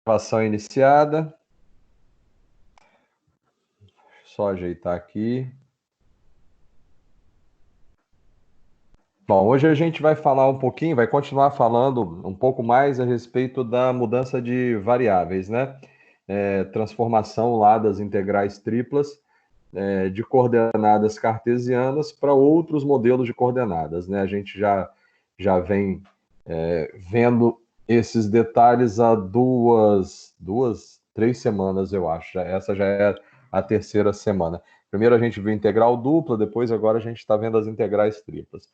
Gravação iniciada. Só ajeitar aqui. Bom, hoje a gente vai falar um pouquinho, vai continuar falando um pouco mais a respeito da mudança de variáveis, né? Transformação lá das integrais triplas de coordenadas cartesianas para outros modelos de coordenadas, né? A gente já vem vendo esses detalhes há três semanas, eu acho. Essa já é a terceira semana. Primeiro a gente viu integral dupla, depois agora a gente está vendo as integrais triplas.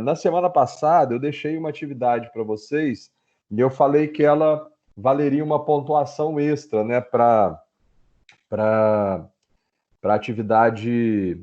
Na semana passada eu deixei uma atividade para vocês e eu falei que ela valeria uma pontuação extra, né, para a atividade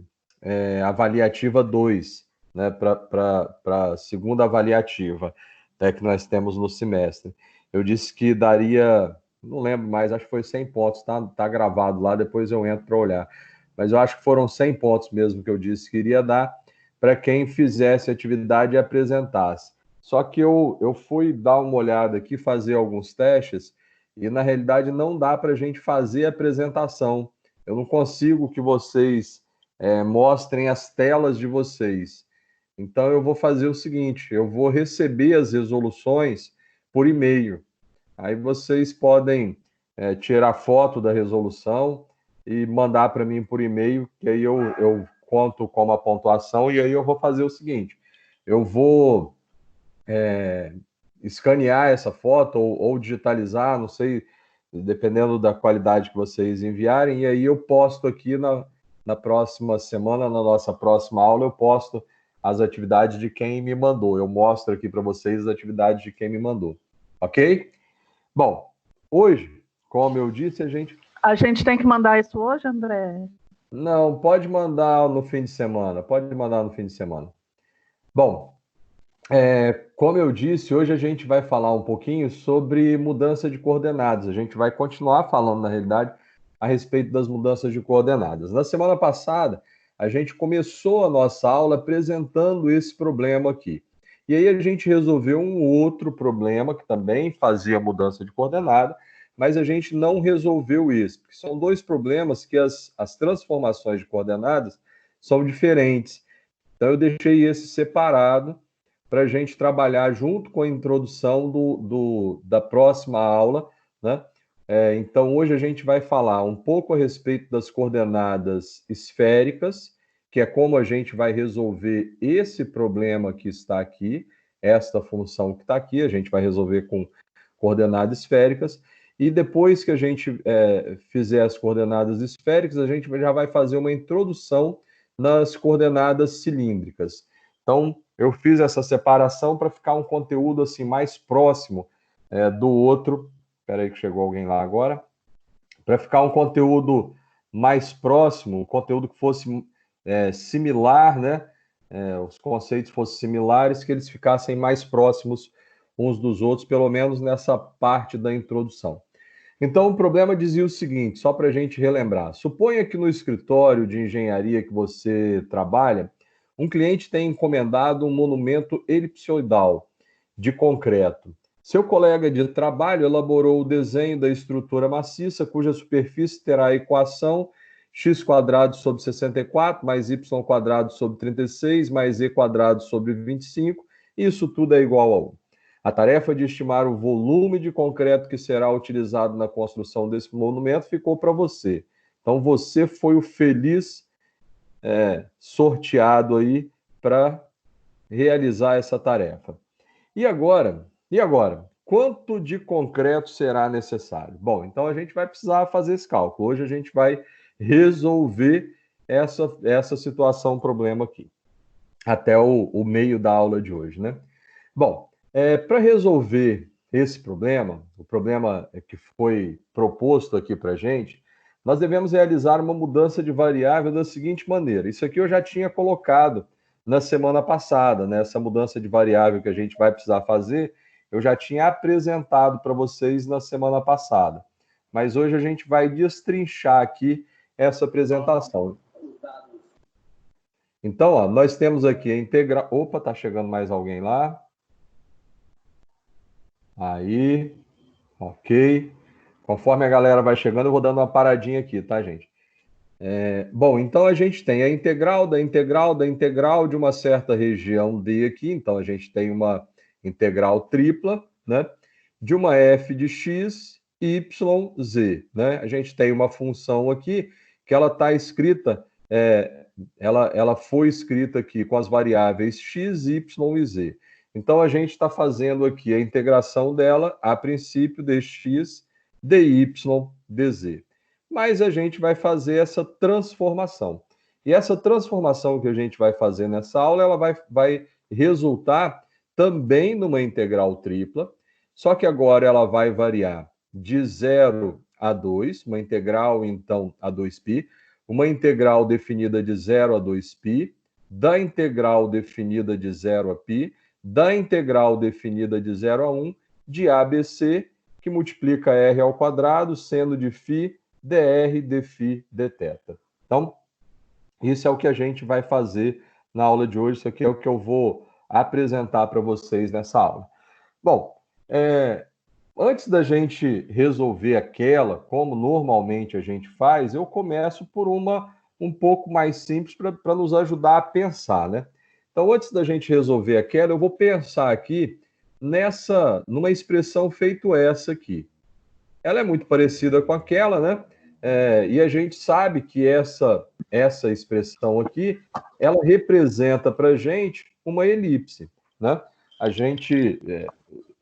avaliativa 2, né, para a segunda avaliativa, né, que nós temos no semestre. Eu disse que daria, não lembro mais, acho que foi 100 pontos, tá gravado lá, depois eu entro para olhar. Mas eu acho que foram 100 pontos mesmo que eu disse que iria dar para quem fizesse atividade e apresentasse. Só que eu fui dar uma olhada aqui, fazer alguns testes, e na realidade não dá para a gente fazer a apresentação. Eu não consigo que vocês mostrem as telas de vocês. Então eu vou fazer o seguinte: eu vou receber as resoluções por e-mail. Aí vocês podem tirar foto da resolução e mandar para mim por e-mail, que aí eu conto como a pontuação, e aí eu vou fazer o seguinte: eu vou escanear essa foto ou digitalizar, não sei, dependendo da qualidade que vocês enviarem, e aí eu posto aqui na próxima semana, na nossa próxima aula, eu posto as atividades de quem me mandou. Eu mostro aqui para vocês as atividades de quem me mandou. Ok? Bom, hoje, como eu disse, a gente... A gente tem que mandar isso hoje, André? Não, pode mandar no fim de semana. Pode mandar no fim de semana. Bom, como eu disse, hoje a gente vai falar um pouquinho sobre mudança de coordenadas. A gente vai continuar falando, na realidade, a respeito das mudanças de coordenadas. Na semana passada, a gente começou a nossa aula apresentando esse problema aqui. E aí a gente resolveu um outro problema que também fazia mudança de coordenada, mas a gente não resolveu esse, porque são dois problemas que as transformações de coordenadas são diferentes. Então eu deixei esse separado para a gente trabalhar junto com a introdução da próxima aula, né? Então, hoje a gente vai falar um pouco a respeito das coordenadas esféricas, que é como a gente vai resolver esse problema que está aqui, esta função que está aqui, a gente vai resolver com coordenadas esféricas, e depois que a gente fizer as coordenadas esféricas, a gente já vai fazer uma introdução nas coordenadas cilíndricas. Então, eu fiz essa separação para ficar um conteúdo assim mais próximo do outro. Espera aí que chegou alguém lá agora. Para ficar um conteúdo mais próximo, um conteúdo que fosse similar, né? Os conceitos fossem similares, que eles ficassem mais próximos uns dos outros, pelo menos nessa parte da introdução. Então, o problema dizia o seguinte, só para a gente relembrar. Suponha que no escritório de engenharia que você trabalha, um cliente tem encomendado um monumento elipsoidal de concreto. Seu colega de trabalho elaborou o desenho da estrutura maciça, cuja superfície terá a equação x² sobre 64 mais y² sobre 36 mais e² sobre 25. Isso tudo é igual a 1. A tarefa de estimar o volume de concreto que será utilizado na construção desse monumento ficou para você. Então, você foi o feliz sorteado aí para realizar essa tarefa. E agora? Quanto de concreto será necessário? Bom, então a gente vai precisar fazer esse cálculo. Hoje a gente vai resolver essa situação, problema aqui, até o meio da aula de hoje, né? Bom, para resolver esse problema, o problema que foi proposto aqui para a gente, nós devemos realizar uma mudança de variável da seguinte maneira. Isso aqui eu já tinha colocado na semana passada, né? Essa mudança de variável que a gente vai precisar fazer, eu já tinha apresentado para vocês na semana passada. Mas hoje a gente vai destrinchar aqui essa apresentação. Então, ó, nós temos aqui a integral... Opa, tá chegando mais alguém lá. Aí. Ok. Conforme a galera vai chegando, eu vou dando uma paradinha aqui, tá, gente? Bom, então a gente tem a integral da integral da integral de uma certa região D aqui. Então a gente tem uma integral tripla, né? De uma f de x, y, z, né? A gente tem uma função aqui que ela está escrita, ela foi escrita aqui com as variáveis x, y e z. Então a gente está fazendo aqui a integração dela, a princípio, dx, dy, dz. Mas a gente vai fazer essa transformação. E essa transformação que a gente vai fazer nessa aula, ela vai resultar também numa integral tripla, só que agora ela vai variar de 0 a 2, uma integral, então, a 2π, uma integral definida de 0 a 2π, da integral definida de 0 a π, da integral definida de 0 a 1, de ABC, que multiplica r ao quadrado, seno de φ, dr, dφ, dθ. Então, isso é o que a gente vai fazer na aula de hoje. Isso aqui é o que eu vou apresentar para vocês nessa aula. Bom, antes da gente resolver aquela, como normalmente a gente faz, eu começo por uma um pouco mais simples para nos ajudar a pensar, né? Então, antes da gente resolver aquela, eu vou pensar aqui numa expressão feito essa aqui. Ela é muito parecida com aquela, né? E a gente sabe que essa expressão aqui, ela representa para a gente uma elipse, né? A gente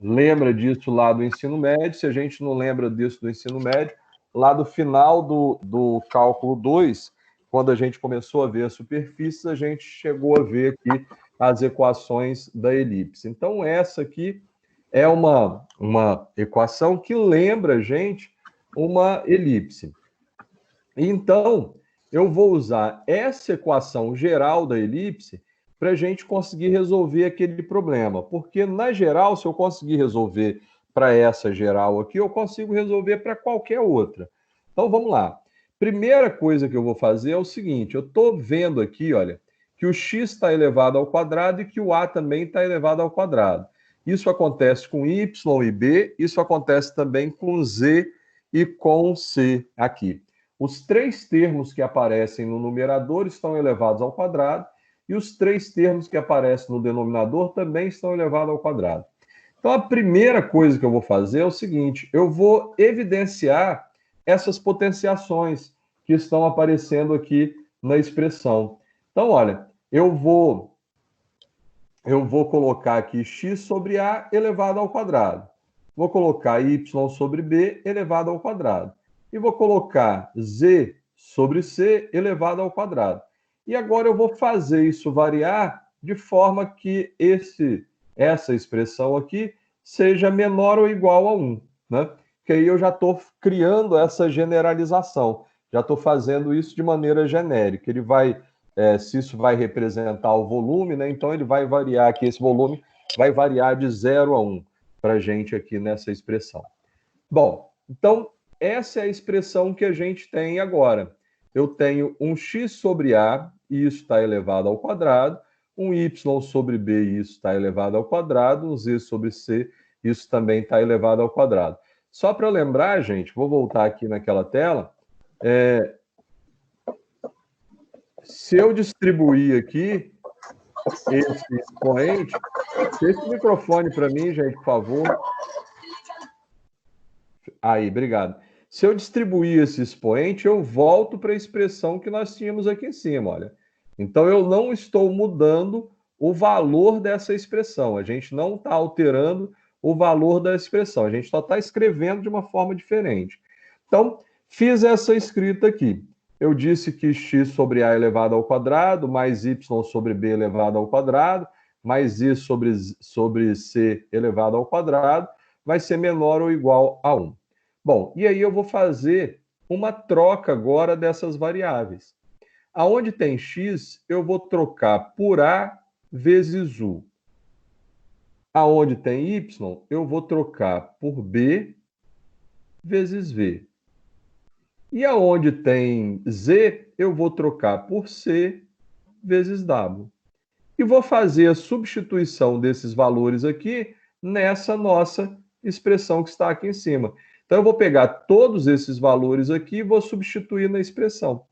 lembra disso lá do ensino médio. Se a gente não lembra disso do ensino médio, lá do final do cálculo 2, quando a gente começou a ver as superfícies, a gente chegou a ver aqui as equações da elipse. Então, essa aqui é uma equação que lembra a gente uma elipse. Então, eu vou usar essa equação geral da elipse para a gente conseguir resolver aquele problema. Porque, na geral, se eu conseguir resolver para essa geral aqui, eu consigo resolver para qualquer outra. Então, vamos lá. Primeira coisa que eu vou fazer é o seguinte: eu estou vendo aqui, olha, que o x está elevado ao quadrado e que o a também está elevado ao quadrado. Isso acontece com y e b, isso acontece também com z e com c aqui. Os três termos que aparecem no numerador estão elevados ao quadrado e os três termos que aparecem no denominador também estão elevados ao quadrado. Então, a primeira coisa que eu vou fazer é o seguinte: eu vou evidenciar essas potenciações que estão aparecendo aqui na expressão. Então, olha, eu vou colocar aqui x sobre a elevado ao quadrado. Vou colocar y sobre b elevado ao quadrado. E vou colocar z sobre c elevado ao quadrado. E agora eu vou fazer isso variar de forma que essa expressão aqui seja menor ou igual a 1, né? Que aí eu já estou criando essa generalização. Já estou fazendo isso de maneira genérica. Ele vai, se isso vai representar o volume, né? Então ele vai variar aqui, esse volume vai variar de 0 a 1 para a gente aqui nessa expressão. Bom, então essa é a expressão que a gente tem agora. Eu tenho um x sobre a, e isso está elevado ao quadrado, um y sobre b, e isso está elevado ao quadrado, um z sobre c, isso também está elevado ao quadrado. Só para lembrar, gente, vou voltar aqui naquela tela. Se eu distribuir aqui esse expoente, fecha o microfone para mim, gente, por favor. Aí, obrigado. Se eu distribuir esse expoente, eu volto para a expressão que nós tínhamos aqui em cima, olha. Então, eu não estou mudando o valor dessa expressão. A gente não está alterando o valor da expressão. A gente só está escrevendo de uma forma diferente. Então, fiz essa escrita aqui. Eu disse que x sobre a elevado ao quadrado, mais y sobre b elevado ao quadrado, mais i sobre c elevado ao quadrado, vai ser menor ou igual a 1. Bom, e aí eu vou fazer uma troca agora dessas variáveis. Aonde tem x, eu vou trocar por a vezes u. Aonde tem y, eu vou trocar por b vezes v. E aonde tem z, eu vou trocar por c vezes w. E vou fazer a substituição desses valores aqui nessa nossa expressão que está aqui em cima. Então, eu vou pegar todos esses valores aqui e vou substituir na expressão.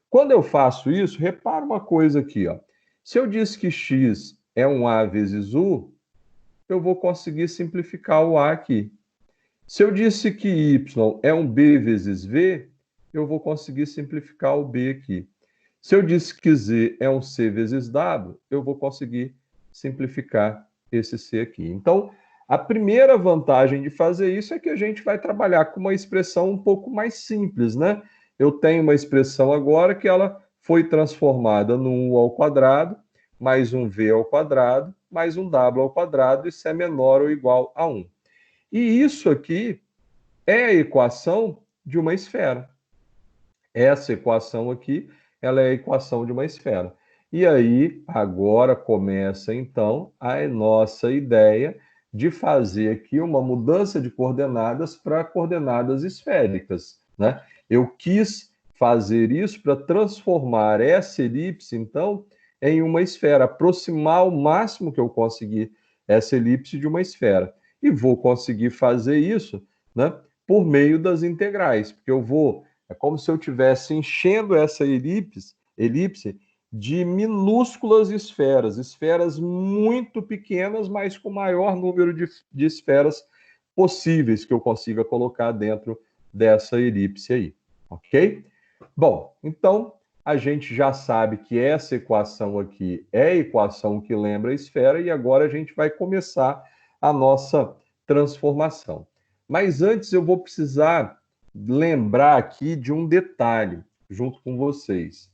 Quando eu faço isso, repara uma coisa aqui, ó. Se eu disse que x é um a vezes u, eu vou conseguir simplificar o a aqui. Se eu disse que y é um b vezes v, eu vou conseguir simplificar o b aqui. Se eu disse que z é um c vezes w, eu vou conseguir simplificar esse c aqui. Então, a primeira vantagem de fazer isso é que a gente vai trabalhar com uma expressão um pouco mais simples, né? Eu tenho uma expressão agora que ela foi transformada num u ao quadrado, mais um v ao quadrado, mais um w ao quadrado, isso é menor ou igual a 1. E isso aqui é a equação de uma esfera. Essa equação aqui, ela é a equação de uma esfera. E aí, agora começa, então, a nossa ideia de fazer aqui uma mudança de coordenadas para coordenadas esféricas, né? Eu quis fazer isso para transformar essa elipse, então, em uma esfera, aproximar o máximo que eu conseguir essa elipse de uma esfera. E vou conseguir fazer isso, né, por meio das integrais, porque é como se eu estivesse enchendo essa elipse de minúsculas esferas, esferas muito pequenas, mas com o maior número de esferas possíveis que eu consiga colocar dentro dessa elipse aí, ok? Bom, então a gente já sabe que essa equação aqui é a equação que lembra a esfera e agora a gente vai começar a nossa transformação. Mas antes eu vou precisar lembrar aqui de um detalhe junto com vocês.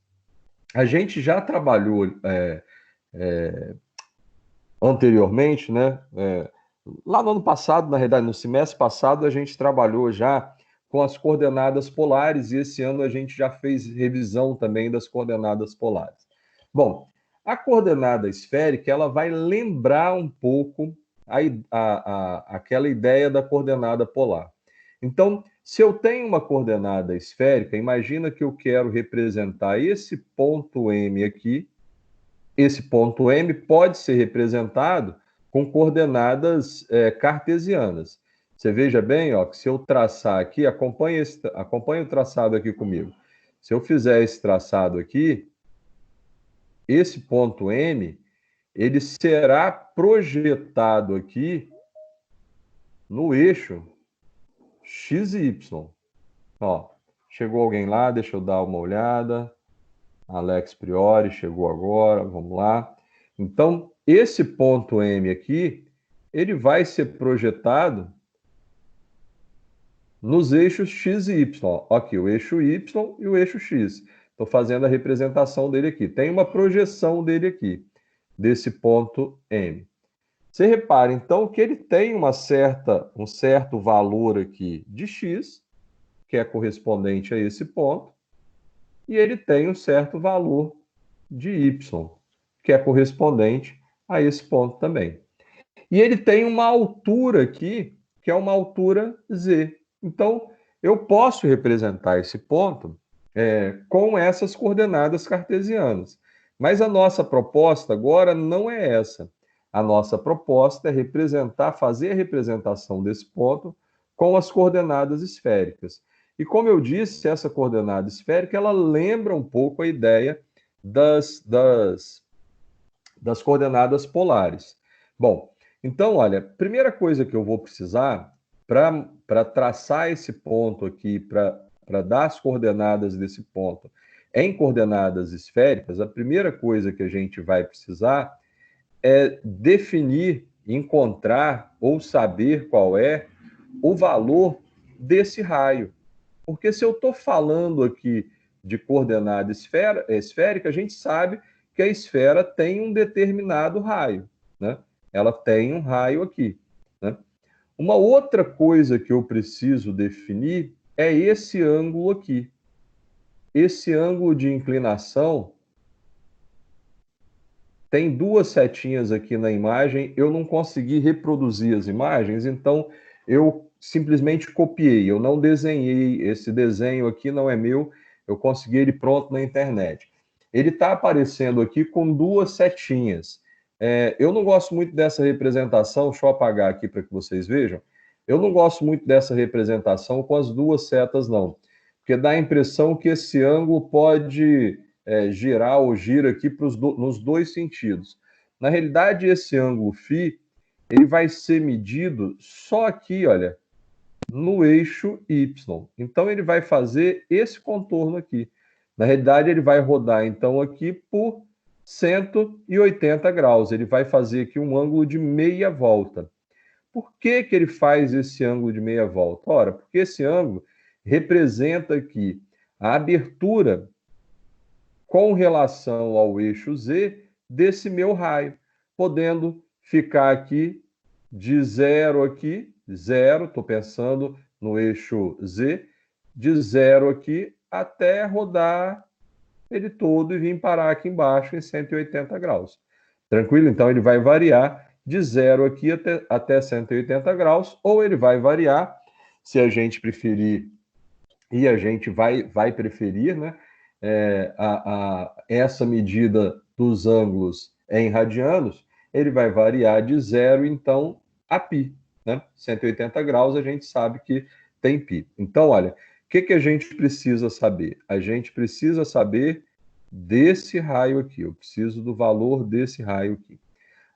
A gente já trabalhou anteriormente, né? Lá no ano passado, na realidade, no semestre passado, a gente trabalhou já com as coordenadas polares e esse ano a gente já fez revisão também das coordenadas polares. Bom, a coordenada esférica, ela vai lembrar um pouco aquela ideia da coordenada polar. Então, se eu tenho uma coordenada esférica, imagina que eu quero representar esse ponto M aqui. Esse ponto M pode ser representado com coordenadas cartesianas. Você veja bem, ó, que se eu traçar aqui, acompanhe o traçado aqui comigo. Se eu fizer esse traçado aqui, esse ponto M, ele será projetado aqui no eixo x e y. Ó, chegou alguém lá, deixa eu dar uma olhada. Alex Priori chegou agora, vamos lá. Então, esse ponto M aqui, ele vai ser projetado nos eixos x e y. Aqui, o eixo y e o eixo x. Estou fazendo a representação dele aqui. Tem uma projeção dele aqui, desse ponto M. Você repara, então, que ele tem um certo valor aqui de x, que é correspondente a esse ponto, e ele tem um certo valor de y, que é correspondente a esse ponto também. E ele tem uma altura aqui, que é uma altura z. Então, eu posso representar esse ponto com essas coordenadas cartesianas. Mas a nossa proposta agora não é essa. A nossa proposta é fazer a representação desse ponto com as coordenadas esféricas. E como eu disse, essa coordenada esférica, ela lembra um pouco a ideia das coordenadas polares. Bom, então, olha, a primeira coisa que eu vou precisar para traçar esse ponto aqui, para dar as coordenadas desse ponto em coordenadas esféricas, a primeira coisa que a gente vai precisar é definir, encontrar ou saber qual é o valor desse raio. Porque se eu estou falando aqui de coordenada esférica, a gente sabe que a esfera tem um determinado raio, né? Ela tem um raio aqui, né? Uma outra coisa que eu preciso definir é esse ângulo aqui. Esse ângulo de inclinação tem duas setinhas aqui na imagem, eu não consegui reproduzir as imagens, então eu simplesmente copiei, eu não desenhei, esse desenho aqui não é meu, eu consegui ele pronto na internet. Ele está aparecendo aqui com duas setinhas. Eu não gosto muito dessa representação, deixa eu apagar aqui para que vocês vejam. Eu não gosto muito dessa representação com as duas setas, não, porque dá a impressão que esse ângulo pode girar ou gira aqui nos dois sentidos. Na realidade, esse ângulo φ, ele vai ser medido só aqui, olha, no eixo Y. Então, ele vai fazer esse contorno aqui. Na realidade, ele vai rodar, então, aqui por 180 graus. Ele vai fazer aqui um ângulo de meia volta. Por que que ele faz esse ângulo de meia volta? Ora, porque esse ângulo representa aqui a abertura com relação ao eixo Z desse meu raio, podendo ficar aqui de zero aqui, zero, estou pensando no eixo Z, de zero aqui até rodar ele todo e vir parar aqui embaixo em 180 graus. Tranquilo? Então ele vai variar de zero aqui até 180 graus, ou ele vai variar, se a gente preferir, e a gente vai preferir, né? Essa medida dos ângulos em radianos, ele vai variar de zero, então, a π. Né? 180 graus, a gente sabe que tem π. Então, olha, o que a gente precisa saber? A gente precisa saber desse raio aqui. Eu preciso do valor desse raio aqui.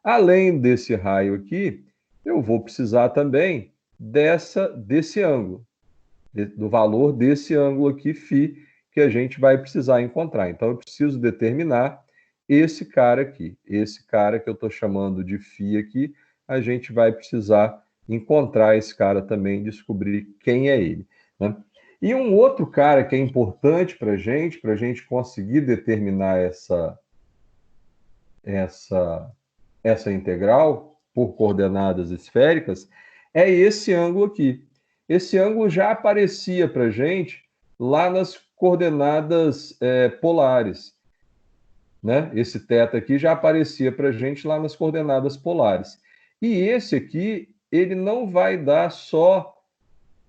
Além desse raio aqui, eu vou precisar também desse ângulo, do valor desse ângulo aqui, φ, que a gente vai precisar encontrar. Então, eu preciso determinar esse cara aqui. Esse cara que eu estou chamando de φ aqui, a gente vai precisar encontrar esse cara também, descobrir quem é ele. Né? E um outro cara que é importante para a gente conseguir determinar essa integral por coordenadas esféricas, é esse ângulo aqui. Esse ângulo já aparecia para a gente lá nas coordenadas polares. Né? Esse θ aqui já aparecia para a gente lá nas coordenadas polares. E esse aqui, ele não vai dar só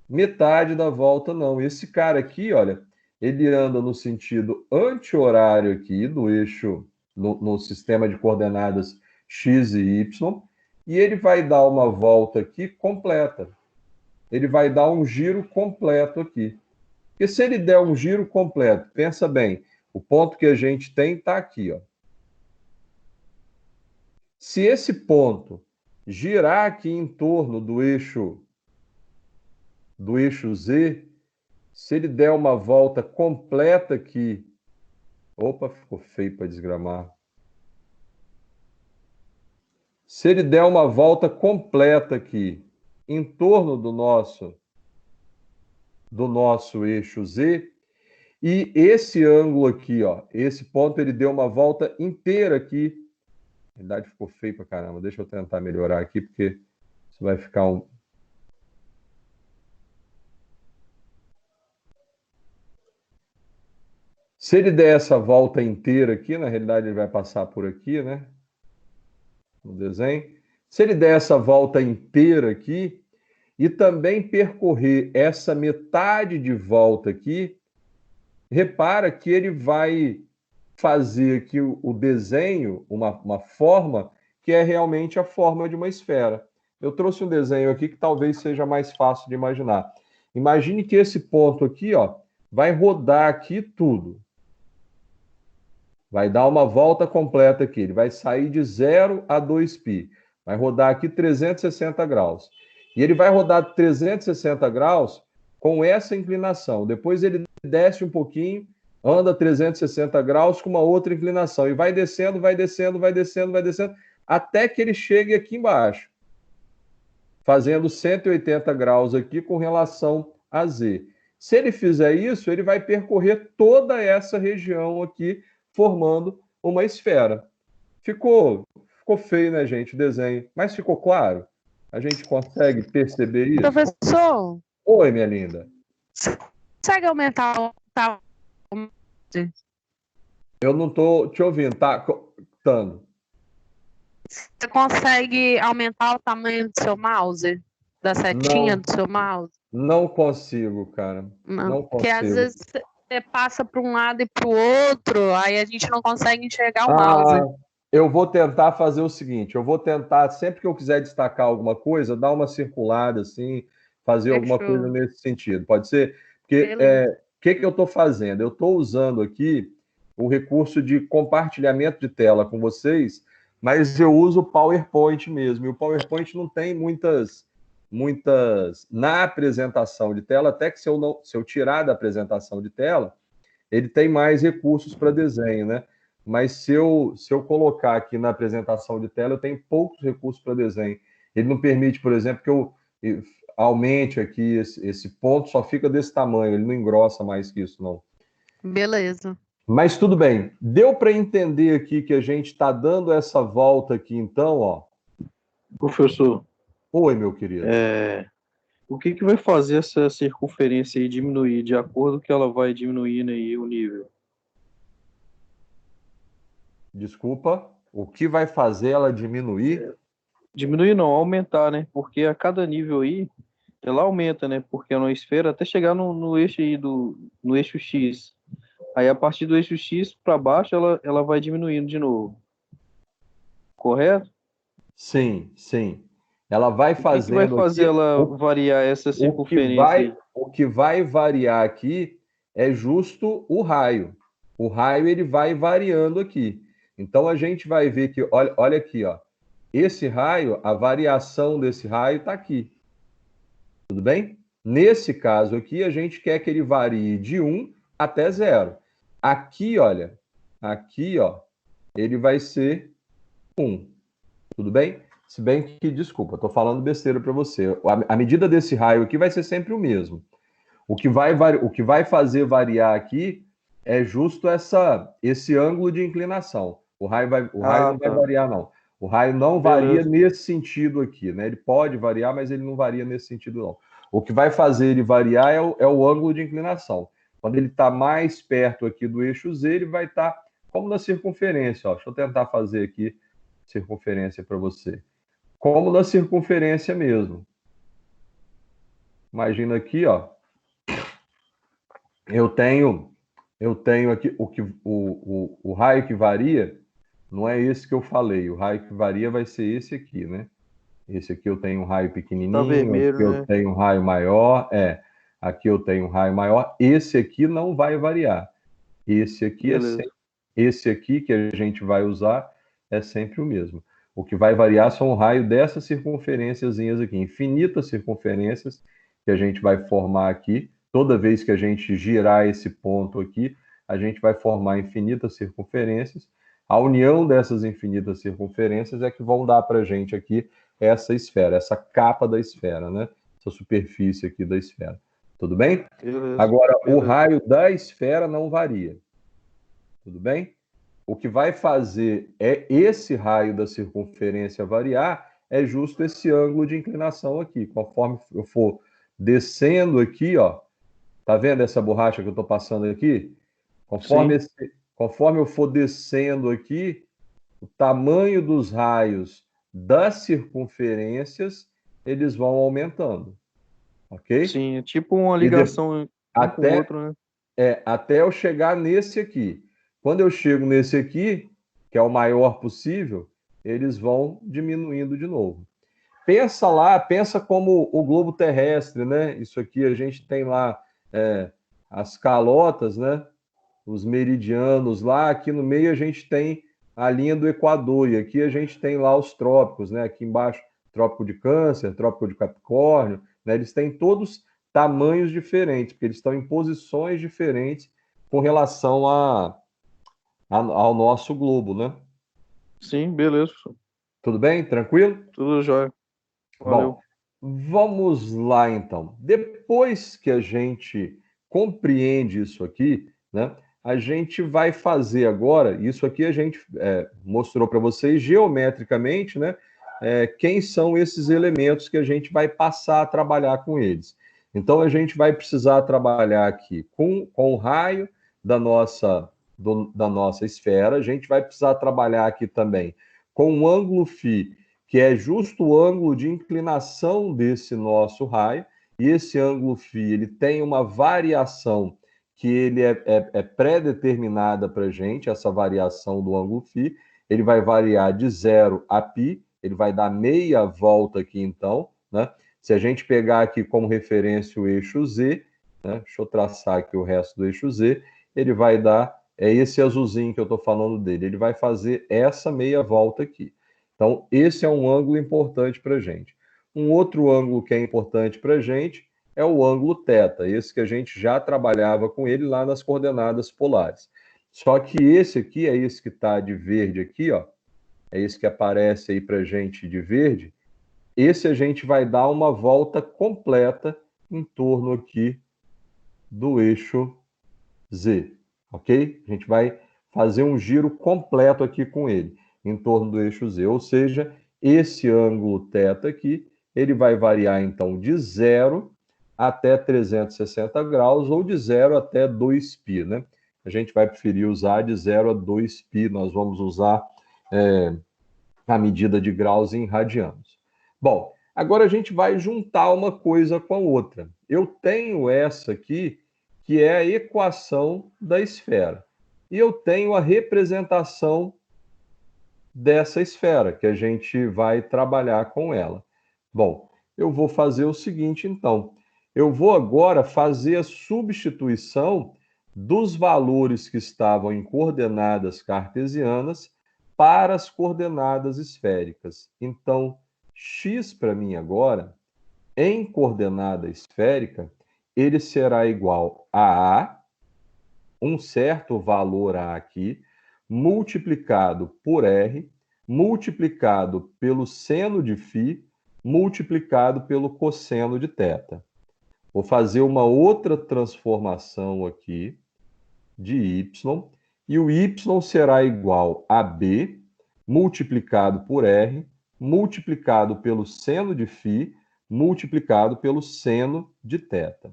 metade da volta, não. Esse cara aqui, olha, ele anda no sentido anti-horário aqui do eixo, no sistema de coordenadas x e y, e ele vai dar uma volta aqui completa. Ele vai dar um giro completo aqui. Porque se ele der um giro completo, pensa bem, o ponto que a gente tem está aqui, ó. Se esse ponto girar aqui em torno do eixo Z, se ele der uma volta completa aqui, opa, ficou feio para desgramar. Se ele der uma volta completa aqui em torno do nosso eixo Z, e esse ângulo aqui, ó, esse ponto, ele deu uma volta inteira aqui. Na verdade, ficou feio pra caramba. Deixa eu tentar melhorar aqui, porque isso vai ficar um... Se ele der essa volta inteira aqui, na realidade ele vai passar por aqui, né? No desenho. Se ele der essa volta inteira aqui e também percorrer essa metade de volta aqui, repara que ele vai fazer aqui o desenho, uma forma que é realmente a forma de uma esfera. Eu trouxe um desenho aqui que talvez seja mais fácil de imaginar. Imagine que esse ponto aqui, ó, vai rodar aqui tudo. Vai dar uma volta completa aqui. Ele vai sair de 0 a 2π. Vai rodar aqui 360 graus. E ele vai rodar 360 graus com essa inclinação. Depois ele desce um pouquinho, anda 360 graus com uma outra inclinação. E vai descendo, vai descendo, vai descendo, vai descendo, até que ele chegue aqui embaixo, fazendo 180 graus aqui com relação a Z. Se ele fizer isso, ele vai percorrer toda essa região aqui, formando uma esfera. Ficou feio, né, gente, o desenho, mas ficou claro? A gente consegue perceber isso? Professor? Oi, minha linda. Consegue aumentar o tal? Eu não estou te ouvindo, tá? Você consegue aumentar o tamanho do seu mouse? Da setinha do seu mouse? Não consigo, cara. Não Porque consigo. às vezes você passa para um lado e para o outro, aí a gente não consegue enxergar o mouse. Eu vou tentar fazer o seguinte, eu vou tentar, sempre que eu quiser destacar alguma coisa, dar uma circulada assim, fazer alguma coisa Fechou. nesse sentido. Pode ser? Porque Beleza. o que que eu estou fazendo? Eu estou usando aqui o recurso de compartilhamento de tela com vocês, mas eu uso o PowerPoint mesmo. E o PowerPoint não tem muitas na apresentação de tela, até que se eu tirar da apresentação de tela, ele tem mais recursos para desenho, né? Mas se eu colocar aqui na apresentação de tela, eu tenho poucos recursos para desenho. Ele não permite, por exemplo, que eu aumente aqui esse ponto, só fica desse tamanho, ele não engrossa mais que isso, não. Beleza. Mas tudo bem, deu para entender aqui que a gente está dando essa volta aqui, então, ó. Professor, Oi, meu querido. o que que vai fazer essa circunferência aí diminuir de acordo que ela vai diminuindo aí o nível? Desculpa, o que vai fazer ela diminuir? Diminuir não, aumentar, né? Porque a cada nível aí, ela aumenta, né? Porque é uma esfera até chegar no eixo aí no eixo X. Aí a partir do eixo X para baixo, ela vai diminuindo de novo. Correto? Sim, sim. Ela vai O que que vai fazendo fazer aqui. ela variar essa O que circunferência vai, aí? o que vai variar aqui é justo o raio. O raio ele vai variando aqui. Então a gente vai ver que, olha aqui, ó. Esse raio, a variação desse raio está aqui. Tudo bem? Nesse caso aqui, a gente quer que ele varie de 1 até 0. Aqui, olha, aqui, ó, ele vai ser 1. Tudo bem? Se bem que, desculpa, estou falando besteira para você. A medida desse raio aqui vai ser sempre o mesmo. O que vai fazer variar aqui é justo esse ângulo de inclinação. O raio Ah, não vai tá. variar, não. O raio não varia Beleza. nesse sentido aqui, né? Ele pode variar, mas ele não varia nesse sentido, não. O que vai fazer ele variar é o ângulo de inclinação. Quando ele está mais perto aqui do eixo Z, ele vai estar como na circunferência. Ó. Deixa eu tentar fazer aqui circunferência para você. Como na circunferência mesmo. Imagina aqui, ó. Eu tenho aqui o raio que varia, não é esse que eu falei. O raio que varia vai ser esse aqui, né? Esse aqui eu tenho um raio Tá pequenininho, aqui vermelho, eu né? tenho um raio maior, aqui eu tenho um raio maior. Esse aqui não vai variar. Esse aqui Beleza. esse aqui que a gente vai usar é sempre o mesmo. O que vai variar são o raio dessas circunferênciazinhas aqui, infinitas circunferências que a gente vai formar aqui. Toda vez que a gente girar esse ponto aqui, a gente vai formar infinitas circunferências. A união dessas infinitas circunferências é que vão dar para a gente aqui essa esfera, essa capa da esfera, né? Essa superfície aqui da esfera. Tudo bem? Beleza. Agora, o Beleza. raio da esfera não varia. Tudo bem? O que vai fazer é esse raio da circunferência variar, é justo esse ângulo de inclinação aqui. Conforme eu for descendo aqui, ó, tá vendo essa borracha que eu estou passando aqui? Conforme, Sim. conforme eu for descendo aqui, o tamanho dos raios das circunferências, eles vão aumentando, ok? Sim, é tipo uma E ligação um com o até outro, né? até eu chegar nesse aqui. Quando eu chego nesse aqui, que é o maior possível, eles vão diminuindo de novo. Pensa lá, pensa como o globo terrestre, né? Isso aqui a gente tem lá as calotas, né? Os meridianos lá. Aqui no meio a gente tem a linha do Equador e aqui a gente tem lá os trópicos, né? Aqui embaixo, Trópico de Câncer, Trópico de Capricórnio, né? Eles têm todos tamanhos diferentes, porque eles estão em posições diferentes com relação ao nosso globo, né? Sim, beleza, professor. Tudo bem? Tranquilo? Tudo jóia. Bom, Valeu. vamos lá então. Depois que a gente compreende isso aqui, né? A gente vai fazer agora, isso aqui a gente mostrou para vocês geometricamente, né? Quem são esses elementos que a gente vai passar a trabalhar com eles. Então a gente vai precisar trabalhar aqui com o raio da nossa esfera, a gente vai precisar trabalhar aqui também com o ângulo φ, que é justo o ângulo de inclinação desse nosso raio, e esse ângulo φ ele tem uma variação que ele é pré-determinada para a gente, essa variação do ângulo φ, ele vai variar de 0 a π, ele vai dar meia volta aqui então, né? Se a gente pegar aqui como referência o eixo Z, né? Deixa eu traçar aqui o resto do eixo Z, ele vai dar, é esse azulzinho que eu estou falando dele, ele vai fazer essa meia volta aqui. Então, esse é um ângulo importante para a gente. Um outro ângulo que é importante para a gente é o ângulo θ, esse que a gente já trabalhava com ele lá nas coordenadas polares. Só que esse aqui é esse que está de verde aqui, ó, é esse que aparece aí para a gente de verde. Esse a gente vai dar uma volta completa em torno aqui do eixo Z, ok? A gente vai fazer um giro completo aqui com ele, em torno do eixo Z. Ou seja, esse ângulo θ aqui, ele vai variar então de 0 até 360 graus, ou de 0 até 2π, né? A gente vai preferir usar de 0 a 2π, nós vamos usar a medida de graus em radianos. Bom, agora a gente vai juntar uma coisa com a outra. Eu tenho essa aqui, que é a equação da esfera. E eu tenho a representação dessa esfera, que a gente vai trabalhar com ela. Bom, eu vou fazer o seguinte, então. Eu vou agora fazer a substituição dos valores que estavam em coordenadas cartesianas para as coordenadas esféricas. Então, x para mim agora, em coordenada esférica, ele será igual a um certo valor A aqui, multiplicado por R, multiplicado pelo seno de φ, multiplicado pelo cosseno de θ. Vou fazer uma outra transformação aqui de y, e o y será igual a B, multiplicado por R, multiplicado pelo seno de φ, multiplicado pelo seno de θ.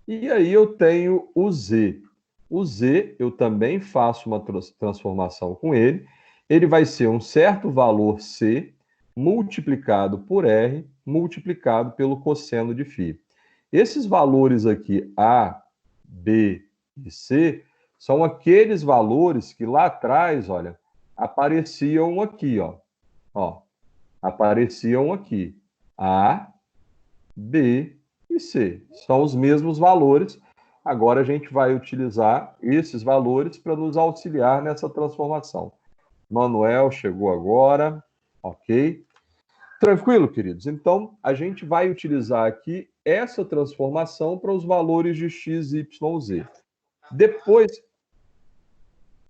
E aí eu tenho o Z. O Z, eu também faço uma transformação com ele. Ele vai ser um certo valor C, multiplicado por R, multiplicado pelo cosseno de φ. Esses valores aqui, A, B e C, são aqueles valores que lá atrás, olha, apareciam aqui, ó. Apareciam aqui. A, B e C. São os mesmos valores. Agora a gente vai utilizar esses valores para nos auxiliar nessa transformação. Manuel chegou agora, ok? Tranquilo, queridos? Então, a gente vai utilizar aqui essa transformação para os valores de x, y, z.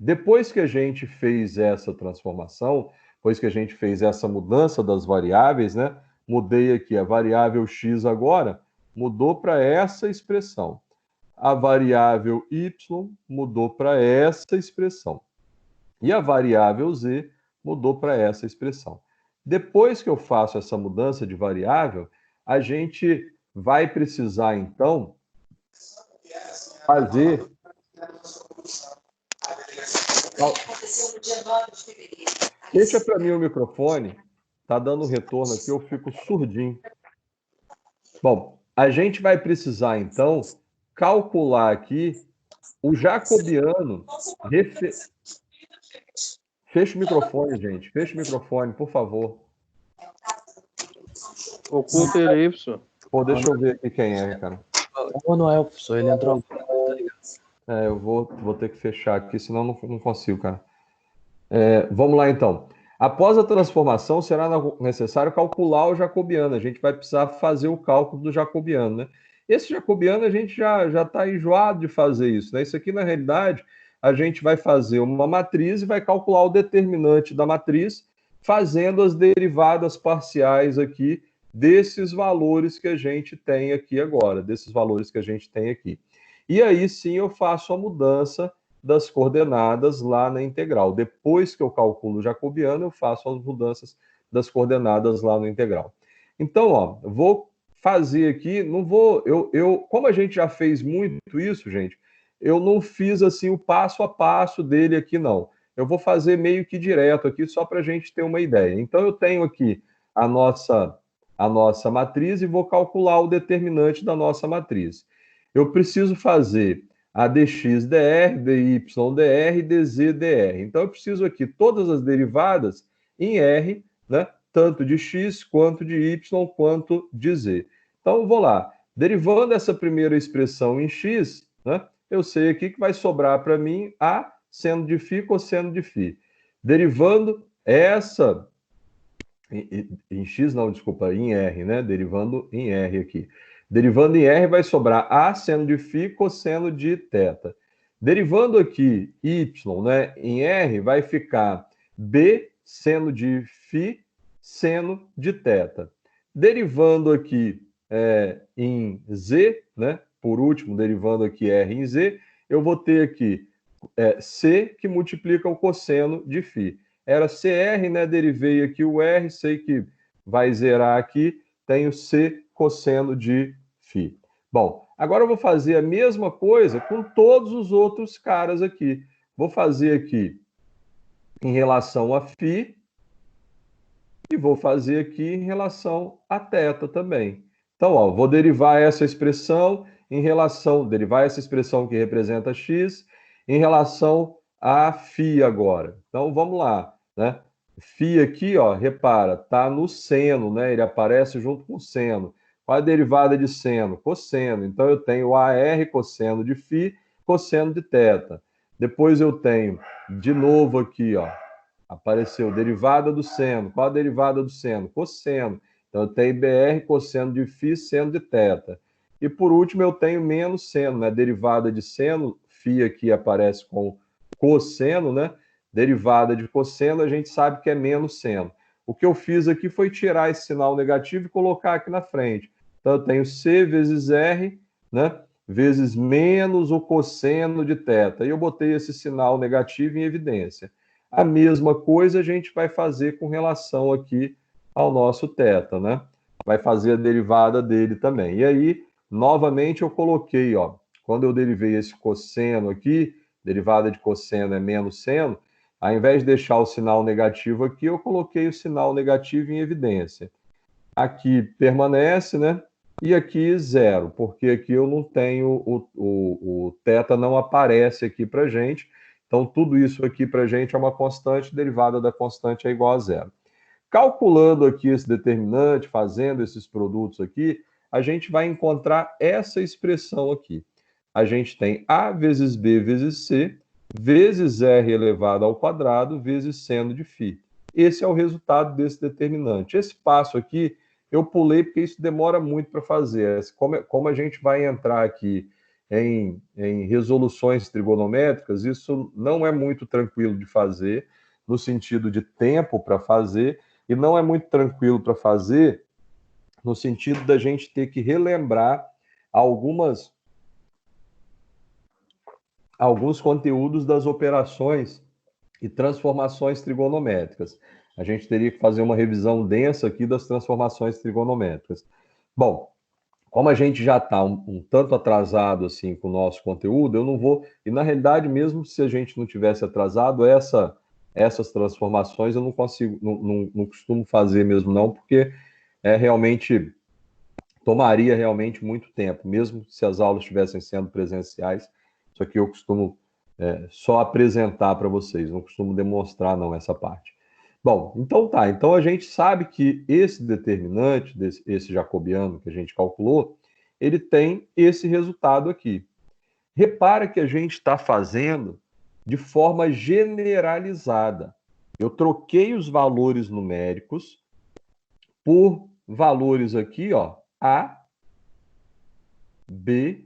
Depois que a gente fez essa transformação, depois que a gente fez essa mudança das variáveis, né? Mudei aqui a variável x agora, mudou para essa expressão. A variável y mudou para essa expressão. E a variável z mudou para essa expressão. Depois que eu faço essa mudança de variável, a gente vai precisar, então, fazer... Deixa para mim o microfone. Está dando retorno aqui, eu fico surdinho. Bom, a gente vai precisar, então, calcular aqui o jacobiano... Fecha o microfone, gente. Fecha o microfone, por favor. Oculta ele aí, professor. Pô, deixa eu ver aqui quem é, cara. O Manuel, professor, ele entrou. Eu vou ter que fechar aqui, senão não consigo, cara. Vamos lá, então. Após a transformação, será necessário calcular o jacobiano. A gente vai precisar fazer o cálculo do jacobiano, né? Esse jacobiano a gente já está enjoado de fazer isso, né? Isso aqui, na realidade, a gente vai fazer uma matriz e vai calcular o determinante da matriz, fazendo as derivadas parciais aqui desses valores que a gente tem aqui agora, desses valores que a gente tem aqui. E aí sim eu faço a mudança das coordenadas lá na integral. Depois que eu calculo o jacobiano, eu faço as mudanças das coordenadas lá no integral. Então, ó, vou fazer aqui, não vou, como a gente já fez muito isso, gente, eu não fiz assim o passo a passo dele aqui, não. Eu vou fazer meio que direto aqui, só para a gente ter uma ideia. Então, eu tenho aqui a nossa matriz e vou calcular o determinante da nossa matriz. Eu preciso fazer ADX dr, DY dr, DZ dr. Então, eu preciso aqui todas as derivadas em R, né? Tanto de x, quanto de y, quanto de z. Então, eu vou lá. Derivando essa primeira expressão em x, né? Eu sei aqui que vai sobrar para mim A seno de φ, cosseno de φ. Derivando essa... Em x, não, desculpa, em R, né? Derivando em R aqui. Derivando em R vai sobrar A seno de φ, cosseno de θ. Derivando aqui y, né, em R, vai ficar B seno de φ, seno de θ. Derivando aqui em Z, né, por último, derivando aqui R em Z, eu vou ter aqui C que multiplica o cosseno de φ. Era CR, né? Derivei aqui o R, sei que vai zerar aqui, tenho C cosseno de φ. Bom, agora eu vou fazer a mesma coisa com todos os outros caras aqui. Vou fazer aqui em relação a φ e vou fazer aqui em relação a θ também. Então, ó, vou derivar essa expressão derivar essa expressão que representa x em relação a φ agora. Então, vamos lá, né? Φ aqui, ó, repara, tá no seno, né? Ele aparece junto com o seno. Qual é a derivada de seno? Cosseno. Então, eu tenho AR cosseno de φ, cosseno de θ. Depois eu tenho, de novo aqui, ó, apareceu derivada do seno. Qual a derivada do seno? Cosseno. Então, eu tenho BR cosseno de φ, seno de θ. E, por último, eu tenho menos seno, né? Derivada de seno, φ aqui aparece com cosseno, né? Derivada de cosseno, a gente sabe que é menos seno. O que eu fiz aqui foi tirar esse sinal negativo e colocar aqui na frente. Então, eu tenho C vezes R, né? Vezes menos o cosseno de θ. E eu botei esse sinal negativo em evidência. A mesma coisa a gente vai fazer com relação aqui ao nosso θ, né? Vai fazer a derivada dele também. E aí, novamente, eu coloquei, ó, quando eu derivei esse cosseno aqui, derivada de cosseno é menos seno, ao invés de deixar o sinal negativo aqui, eu coloquei o sinal negativo em evidência. Aqui permanece, né? E aqui zero, porque aqui eu não tenho, o θ não aparece aqui para gente. Então, tudo isso aqui para gente é uma constante, derivada da constante é igual a zero. Calculando aqui esse determinante, fazendo esses produtos aqui, a gente vai encontrar essa expressão aqui. A gente tem A vezes B vezes C, vezes R elevado ao quadrado, vezes seno de φ. Esse é o resultado desse determinante. Esse passo aqui, eu pulei porque isso demora muito para fazer. Como a gente vai entrar aqui em resoluções trigonométricas, isso não é muito tranquilo de fazer, no sentido de tempo para fazer, e não é muito tranquilo para fazer no sentido da gente ter que relembrar alguns conteúdos das operações e transformações trigonométricas. A gente teria que fazer uma revisão densa aqui das transformações trigonométricas. Bom, como a gente já está um tanto atrasado assim com o nosso conteúdo, eu não vou... E na realidade, mesmo se a gente não tivesse atrasado, essas transformações eu não consigo, não costumo fazer mesmo não, porque tomaria realmente muito tempo, mesmo se as aulas estivessem sendo presenciais. Isso aqui eu costumo só apresentar para vocês, não costumo demonstrar não essa parte. Bom, então tá, então a gente sabe que esse determinante, esse jacobiano que a gente calculou, ele tem esse resultado aqui. Repara que a gente está fazendo de forma generalizada. Eu troquei os valores numéricos por valores aqui, ó, A, B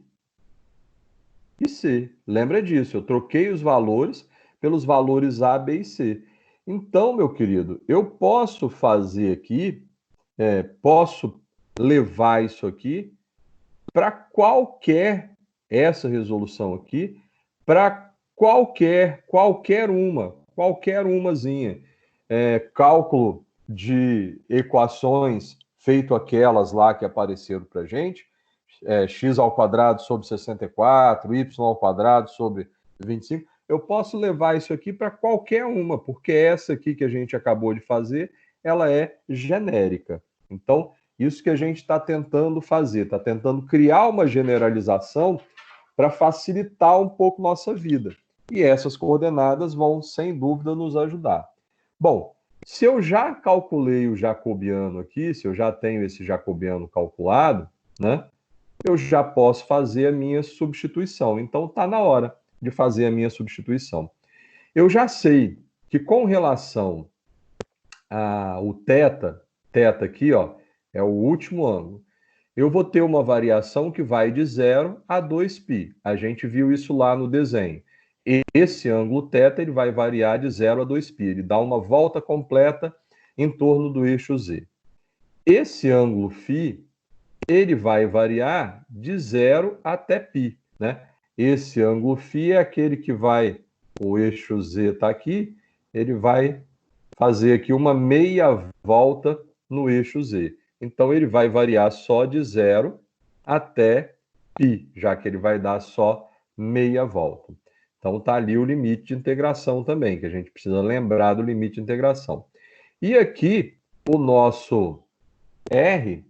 e C. Lembra disso, eu troquei os valores pelos valores A, B e C. Então, meu querido, eu posso fazer aqui, posso levar isso aqui para essa resolução aqui, para qualquer umazinha. Cálculo de equações, feito aquelas lá que apareceram para a gente, x ao quadrado sobre 64, y ao quadrado sobre 25, eu posso levar isso aqui para qualquer uma, porque essa aqui que a gente acabou de fazer, ela é genérica. Então, isso que a gente está tentando fazer, está tentando criar uma generalização para facilitar um pouco nossa vida. E essas coordenadas vão, sem dúvida, nos ajudar. Bom, se eu já calculei o jacobiano aqui, se eu já tenho esse jacobiano calculado, né, eu já posso fazer a minha substituição. Então, está na hora de fazer a minha substituição. Eu já sei que com relação ao θ aqui, ó, é o último ângulo, eu vou ter uma variação que vai de 0 a 2π. A gente viu isso lá no desenho. Esse ângulo θ ele vai variar de 0 a 2π. Ele dá uma volta completa em torno do eixo Z. Esse ângulo φ ele vai variar de 0 até π, né? Esse ângulo φ é aquele que vai, o eixo Z está aqui, ele vai fazer aqui uma meia volta no eixo Z. Então, ele vai variar só de 0 até π, já que ele vai dar só meia volta. Então, está ali o limite de integração também, que a gente precisa lembrar do limite de integração. E aqui, o nosso R,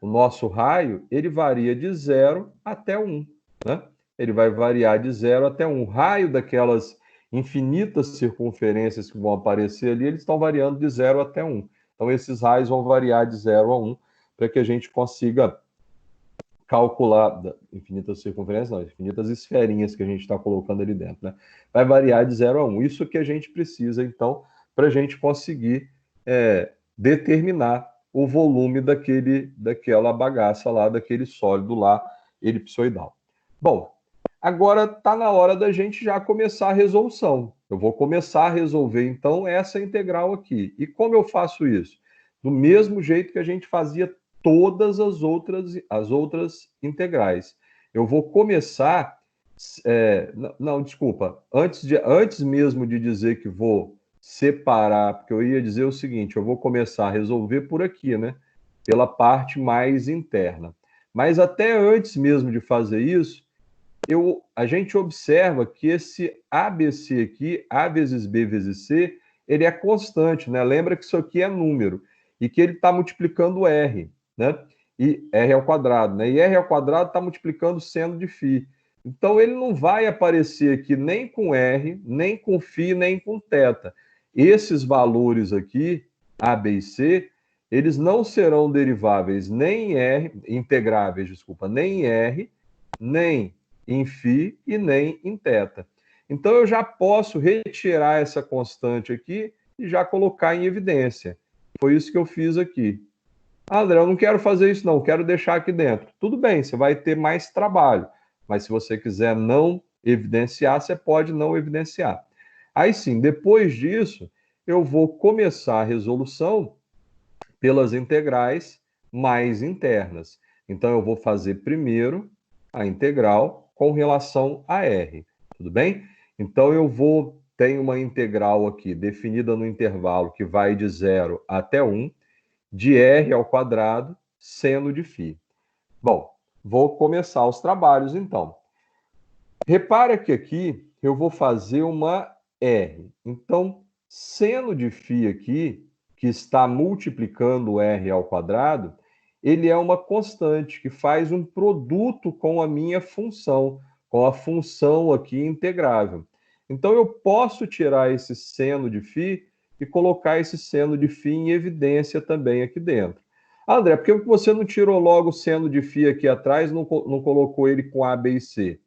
o nosso raio, ele varia de 0 até 1, né? Ele vai variar de 0 até 1. O raio daquelas infinitas circunferências que vão aparecer ali, eles estão variando de 0 até 1. Então, esses raios vão variar de 0 a 1, para que a gente consiga calcular, infinitas circunferências, não, infinitas esferinhas que a gente está colocando ali dentro, né? Vai variar de 0 a 1. Isso que a gente precisa, então, para a gente conseguir determinar o volume daquela bagaça lá, daquele sólido lá, elipsoidal. Bom, agora está na hora da gente já começar a resolução. Eu vou começar a resolver, então, essa integral aqui. E como eu faço isso? Do mesmo jeito que a gente fazia todas as outras integrais. Eu vou começar... desculpa. Antes mesmo de dizer que vou separar, porque eu ia dizer o seguinte, eu vou começar a resolver por aqui, né? Pela parte mais interna. Mas até antes mesmo de fazer isso, a gente observa que esse ABC aqui, A vezes B vezes C, ele é constante, né? Lembra que isso aqui é número, e que ele está multiplicando R, né? E R ao quadrado, né? E R ao quadrado está multiplicando seno de φ. Então, ele não vai aparecer aqui nem com R, nem com φ, nem com θ. Esses valores aqui, A, B e C, eles não serão deriváveis nem em R, integráveis, desculpa, nem em R, nem em φ e nem em θ. Então, eu já posso retirar essa constante aqui e já colocar em evidência. Foi isso que eu fiz aqui. André, eu não quero fazer isso não, quero deixar aqui dentro. Tudo bem, você vai ter mais trabalho, mas se você quiser não evidenciar, você pode não evidenciar. Aí sim, depois disso, eu vou começar a resolução pelas integrais mais internas. Então, eu vou fazer primeiro a integral com relação a R, tudo bem? Então, tenho uma integral aqui definida no intervalo que vai de 0 até 1, de R ao quadrado, seno de φ. Bom, vou começar os trabalhos, então. Repara que aqui eu vou fazer uma R. Então, seno de φ aqui, que está multiplicando R ao quadrado, ele é uma constante que faz um produto com a minha função, com a função aqui integrável. Então, eu posso tirar esse seno de φ e colocar esse seno de φ em evidência também aqui dentro. André, por que você não tirou logo o seno de φ aqui atrás, não colocou ele com A, B e C?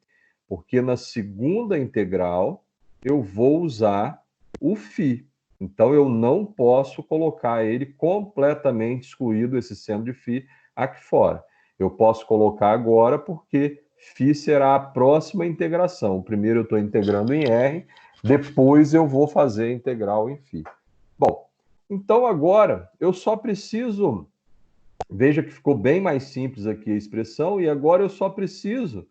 Porque na segunda integral eu vou usar o φ. Então, eu não posso colocar ele completamente excluído, esse seno de φ, aqui fora. Eu posso colocar agora porque φ será a próxima integração. Primeiro eu estou integrando em R, depois eu vou fazer a integral em φ. Bom, então agora eu só preciso... Veja que ficou bem mais simples aqui a expressão, e agora eu só preciso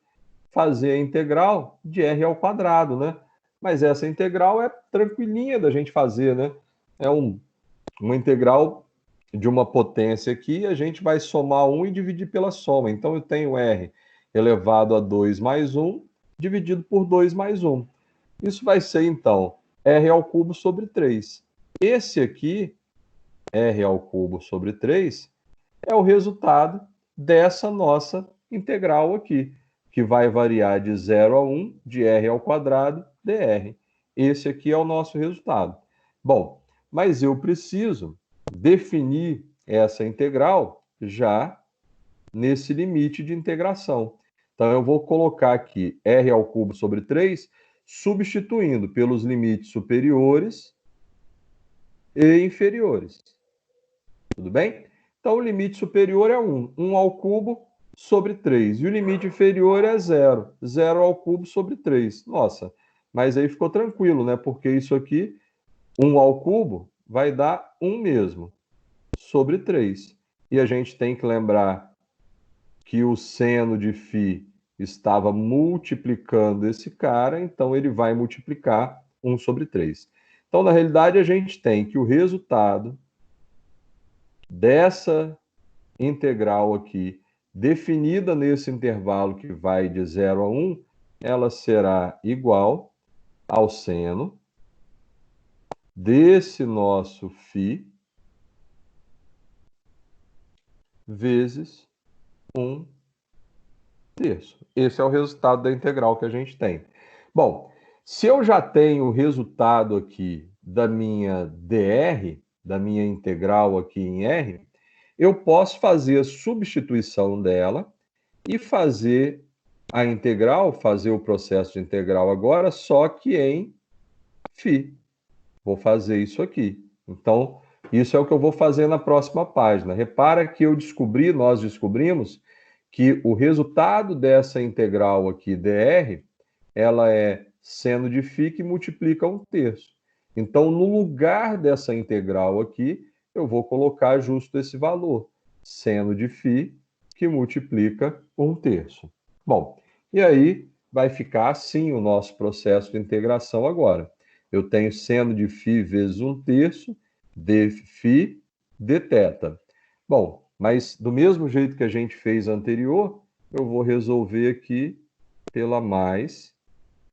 fazer a integral de R ao quadrado, né? Mas essa integral é tranquilinha da gente fazer, né? É uma integral de uma potência aqui, a gente vai somar 1 e dividir pela soma. Então, eu tenho R elevado a 2 mais 1, dividido por 2 mais 1. Isso vai ser, então, R ao cubo sobre 3. Esse aqui, R ao cubo sobre 3, é o resultado dessa nossa integral aqui, que vai variar de 0 a 1, de r ao quadrado, dr. Esse aqui é o nosso resultado. Bom, mas eu preciso definir essa integral já nesse limite de integração. Então, eu vou colocar aqui r ao cubo sobre 3, substituindo pelos limites superiores e inferiores. Tudo bem? Então, o limite superior é 1. 1 ao cubo sobre 3. E o limite inferior é 0. 0 ao cubo sobre 3. Nossa, mas aí ficou tranquilo, né? Porque isso aqui, 1 ao cubo, vai dar 1 mesmo, sobre 3. E a gente tem que lembrar que o seno de φ estava multiplicando esse cara, então ele vai multiplicar 1 sobre 3. Então, na realidade, a gente tem que o resultado dessa integral aqui, definida nesse intervalo que vai de 0 a 1, ela será igual ao seno desse nosso φ vezes 1 terço. Esse é o resultado da integral que a gente tem. Bom, se eu já tenho o resultado aqui da minha dr, da minha integral aqui em r, eu posso fazer a substituição dela e fazer a integral, fazer o processo de integral agora, só que em φ. Vou fazer isso aqui. Então, isso é o que eu vou fazer na próxima página. Repara que nós descobrimos que o resultado dessa integral aqui, dr, ela é seno de φ que multiplica 1 terço. Então, no lugar dessa integral aqui, eu vou colocar justo esse valor, seno de φ que multiplica 1 terço. Bom, e aí vai ficar assim o nosso processo de integração agora. Eu tenho seno de φ vezes 1 terço, dφ dθ. Bom, mas do mesmo jeito que a gente fez anterior, eu vou resolver aqui pela mais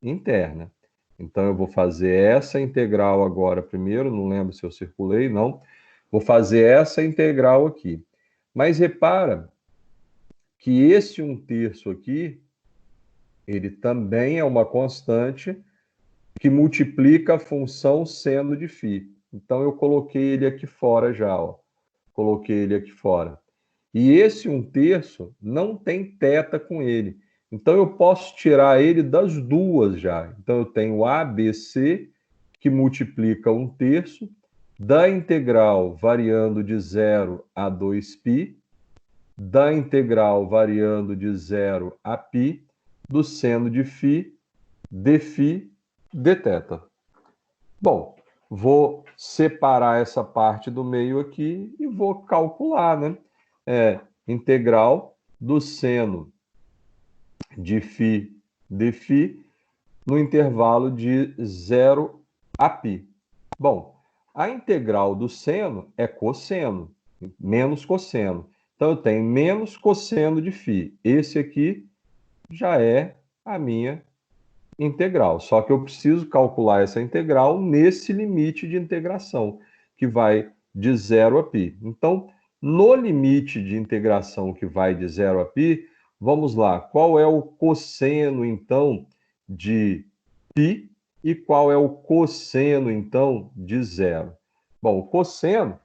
interna. Então, eu vou fazer essa integral agora primeiro, não lembro se eu circulei, não. Vou fazer essa integral aqui. Mas repara que esse 1 terço aqui, ele também é uma constante que multiplica a função seno de φ. Então, eu coloquei ele aqui fora já, ó. Coloquei ele aqui fora. E esse 1 terço não tem θ com ele. Então, eu posso tirar ele das duas já. Então, eu tenho ABC, que multiplica 1 terço, da integral variando de 0 a 2π, da integral variando de 0 a π, do seno de φ, dφ, dθ. Bom, vou separar essa parte do meio aqui e vou calcular, né? Integral do seno de φ dφ no intervalo de 0 a π. Bom, a integral do seno é cosseno, menos cosseno. Então, eu tenho menos cosseno de φ. Esse aqui já é a minha integral. Só que eu preciso calcular essa integral nesse limite de integração, que vai de 0 a π. Então, no limite de integração que vai de 0 a π, vamos lá, qual é o cosseno, então, de π e qual é o cosseno, então, de 0? Bom, o cosseno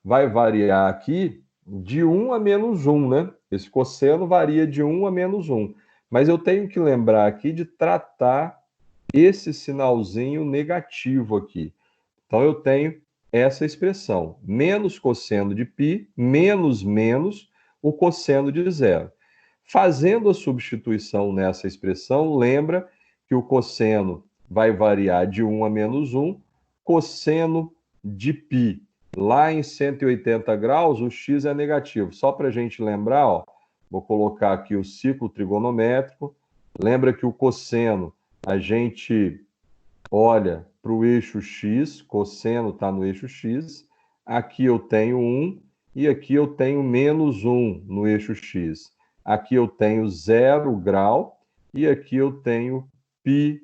vai variar aqui de 1 a menos 1, né? Esse cosseno varia de 1 a menos 1. Mas eu tenho que lembrar aqui de tratar esse sinalzinho negativo aqui. Então, eu tenho essa expressão, menos cosseno de π, menos o cosseno de 0. Fazendo a substituição nessa expressão, lembra que o cosseno vai variar de 1 a menos 1, cosseno de π, lá em 180 graus, o x é negativo. Só para a gente lembrar, ó, vou colocar aqui o ciclo trigonométrico. Lembra que o cosseno, a gente olha para o eixo x, cosseno está no eixo x. Aqui eu tenho 1 e aqui eu tenho menos 1 no eixo x. Aqui eu tenho 0 grau e aqui eu tenho π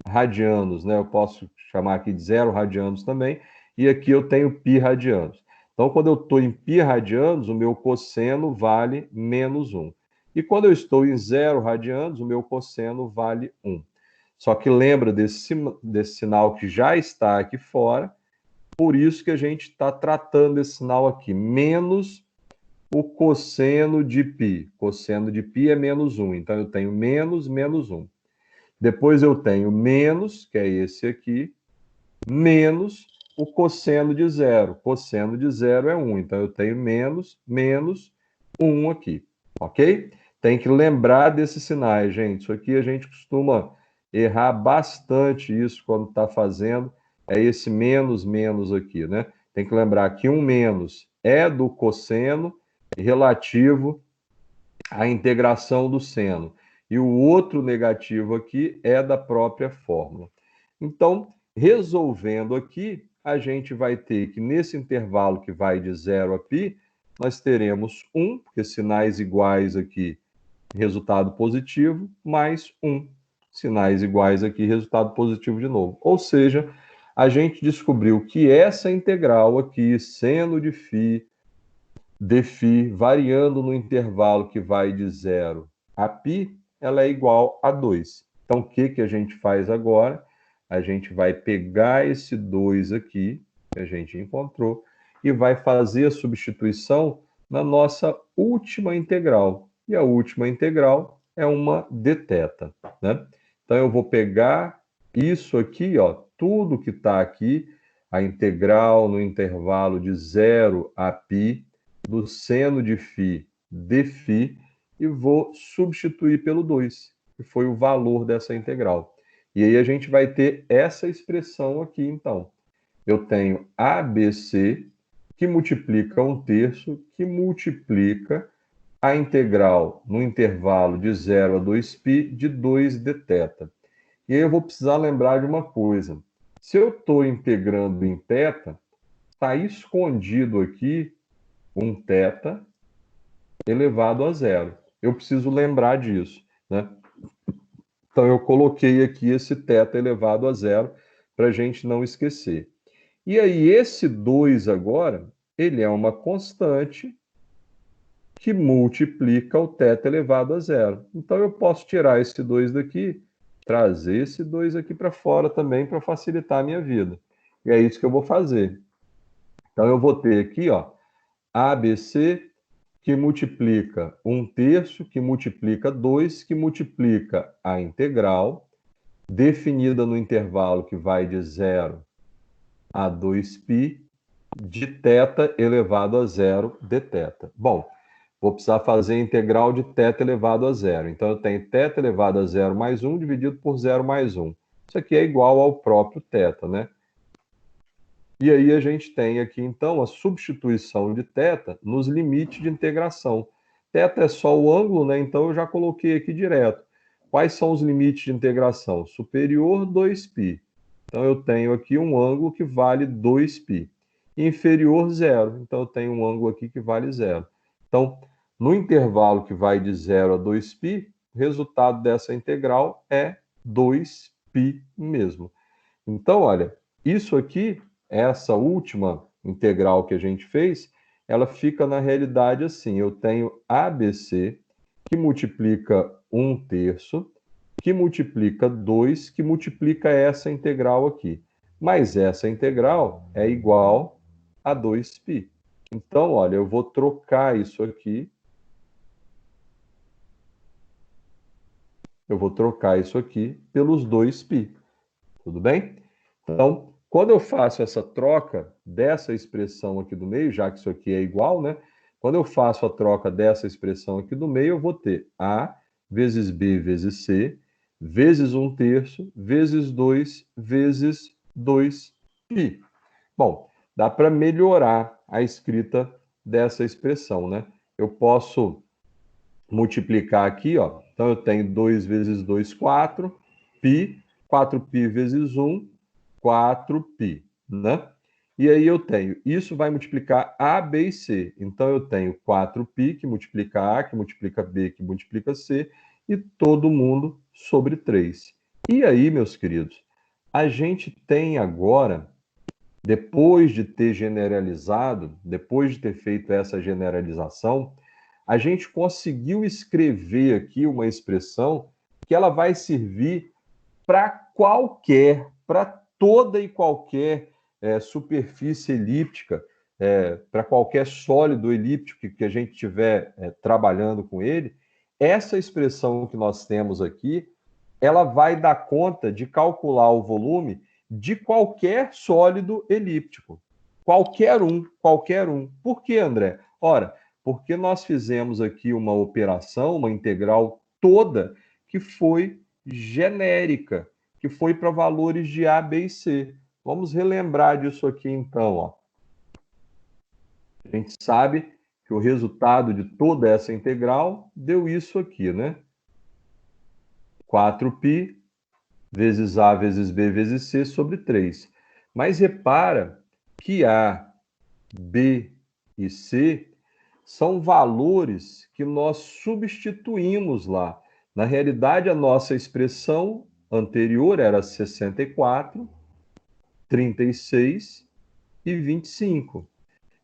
radianos, né? Eu posso chamar aqui de 0 radianos também. E aqui eu tenho π radianos. Então, quando eu estou em π radianos, o meu cosseno vale menos 1. E quando eu estou em 0 radianos, o meu cosseno vale 1. Só que lembra desse sinal que já está aqui fora, por isso que a gente está tratando esse sinal aqui, menos o cosseno de π. Cosseno de π é menos 1, então eu tenho menos 1. Depois eu tenho menos, que é esse aqui, menos o cosseno de 0. Cosseno de 0 é 1, então eu tenho menos 1 aqui, ok? Tem que lembrar desses sinais, gente. Isso aqui a gente costuma errar bastante isso quando está fazendo, é esse menos aqui, né? Tem que lembrar que um menos é do cosseno relativo à integração do seno. E o outro negativo aqui é da própria fórmula. Então, resolvendo aqui, a gente vai ter que nesse intervalo que vai de 0 a π, nós teremos 1, porque sinais iguais aqui, resultado positivo, mais 1. Sinais iguais aqui, resultado positivo de novo. Ou seja, a gente descobriu que essa integral aqui, seno de φ, dφ, variando no intervalo que vai de 0 a π, ela é igual a 2. Então, o que a gente faz agora? A gente vai pegar esse 2 aqui, que a gente encontrou, e vai fazer a substituição na nossa última integral. E a última integral é uma dθ, né? Então, eu vou pegar isso aqui, ó, tudo que está aqui, a integral no intervalo de 0 a π, do seno de φ dφ, e vou substituir pelo 2, que foi o valor dessa integral. E aí a gente vai ter essa expressão aqui, então. Eu tenho ABC, que multiplica 1/3, que multiplica a integral no intervalo de 0 a 2π de 2 dθ. E aí eu vou precisar lembrar de uma coisa. Se eu estou integrando em θ, está escondido aqui um θ elevado a 0. Eu preciso lembrar disso, né? Então, eu coloquei aqui esse θ elevado a 0 para a gente não esquecer. E aí, esse 2 agora, ele é uma constante que multiplica o θ elevado a 0. Então, eu posso tirar esse 2 daqui, trazer esse 2 aqui para fora também para facilitar a minha vida. E é isso que eu vou fazer. Então, eu vou ter aqui, ó, ABC, que multiplica 1/3, que multiplica 2, que multiplica a integral, definida no intervalo que vai de 0 a 2π, de θ elevado a 0 dθ. Bom, vou precisar fazer a integral de θ elevado a 0. Então, eu tenho θ elevado a 0 mais 1 dividido por 0 mais 1. Isso aqui é igual ao próprio θ, né? E aí a gente tem aqui, então, a substituição de θ nos limites de integração. Θ é só o ângulo, né? Então eu já coloquei aqui direto. Quais são os limites de integração? Superior 2π. Então eu tenho aqui um ângulo que vale 2π. Inferior 0. Então eu tenho um ângulo aqui que vale 0. Então, no intervalo que vai de 0 a 2π, o resultado dessa integral é 2π mesmo. Então, olha, isso aqui, essa última integral que a gente fez, ela fica na realidade assim. Eu tenho ABC, que multiplica 1/3, que multiplica 2, que multiplica essa integral aqui. Mas essa integral é igual a 2π. Então, olha, eu vou trocar isso aqui. Eu vou trocar isso aqui pelos 2π. Tudo bem? Então, quando eu faço essa troca dessa expressão aqui do meio, já que isso aqui é igual, né? Quando eu faço a troca dessa expressão aqui do meio, eu vou ter A vezes B vezes C, vezes 1/3, vezes 2, vezes 2π. Bom, dá para melhorar a escrita dessa expressão, né? Eu posso multiplicar aqui, ó. Então, eu tenho 2 vezes 2, 4, π, 4π vezes 1, 4π, né? E aí eu tenho, isso vai multiplicar A, B e C. Então, eu tenho 4π, que multiplica A, que multiplica B, que multiplica C, e todo mundo sobre 3. E aí, meus queridos, a gente tem agora, depois de ter generalizado, depois de ter feito essa generalização, a gente conseguiu escrever aqui uma expressão que ela vai servir para toda e qualquer superfície elíptica, para qualquer sólido elíptico que a gente estiver trabalhando com ele. Essa expressão que nós temos aqui, ela vai dar conta de calcular o volume de qualquer sólido elíptico. Qualquer um, qualquer um. Por quê, André? Ora, porque nós fizemos aqui uma operação, uma integral toda, que foi genérica, que foi para valores de A, B e C. Vamos relembrar disso aqui, então. Ó. A gente sabe que o resultado de toda essa integral deu isso aqui, né? 4π vezes A vezes B vezes C sobre 3. Mas repara que A, B e C são valores que nós substituímos lá. Na realidade, a nossa expressão anterior era 64, 36 e 25.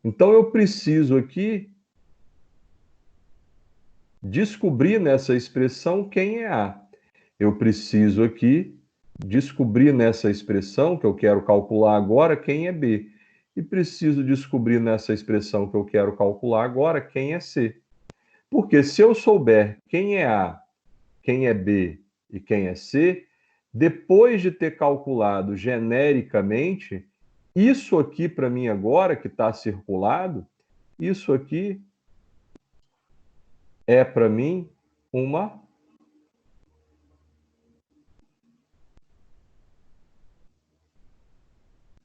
Então, eu preciso aqui descobrir nessa expressão quem é A. Eu preciso aqui descobrir nessa expressão que eu quero calcular agora quem é B. E preciso descobrir nessa expressão que eu quero calcular agora quem é C. Porque se eu souber quem é A, quem é B e quem é C, depois de ter calculado genericamente, isso aqui para mim agora, que está circulado, isso aqui é para mim uma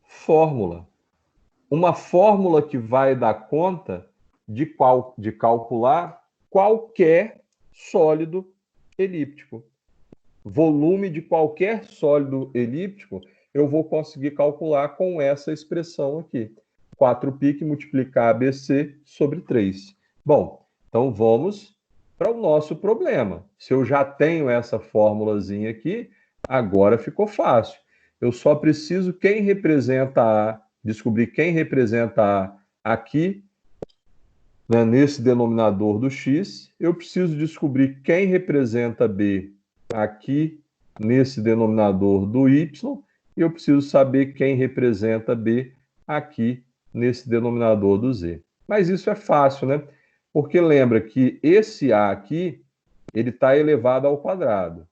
fórmula. Uma fórmula que vai dar conta de calcular qualquer sólido elíptico. Volume de qualquer sólido elíptico, eu vou conseguir calcular com essa expressão aqui. 4π multiplicar ABC sobre 3. Bom, então vamos para o nosso problema. Se eu já tenho essa fórmulazinha aqui, agora ficou fácil. Eu só preciso descobrir quem representa A aqui, né, nesse denominador do x. Eu preciso descobrir quem representa B aqui nesse denominador do y, e eu preciso saber quem representa B aqui nesse denominador do z. Mas isso é fácil, né? Porque lembra que esse A aqui, ele está elevado ao quadrado.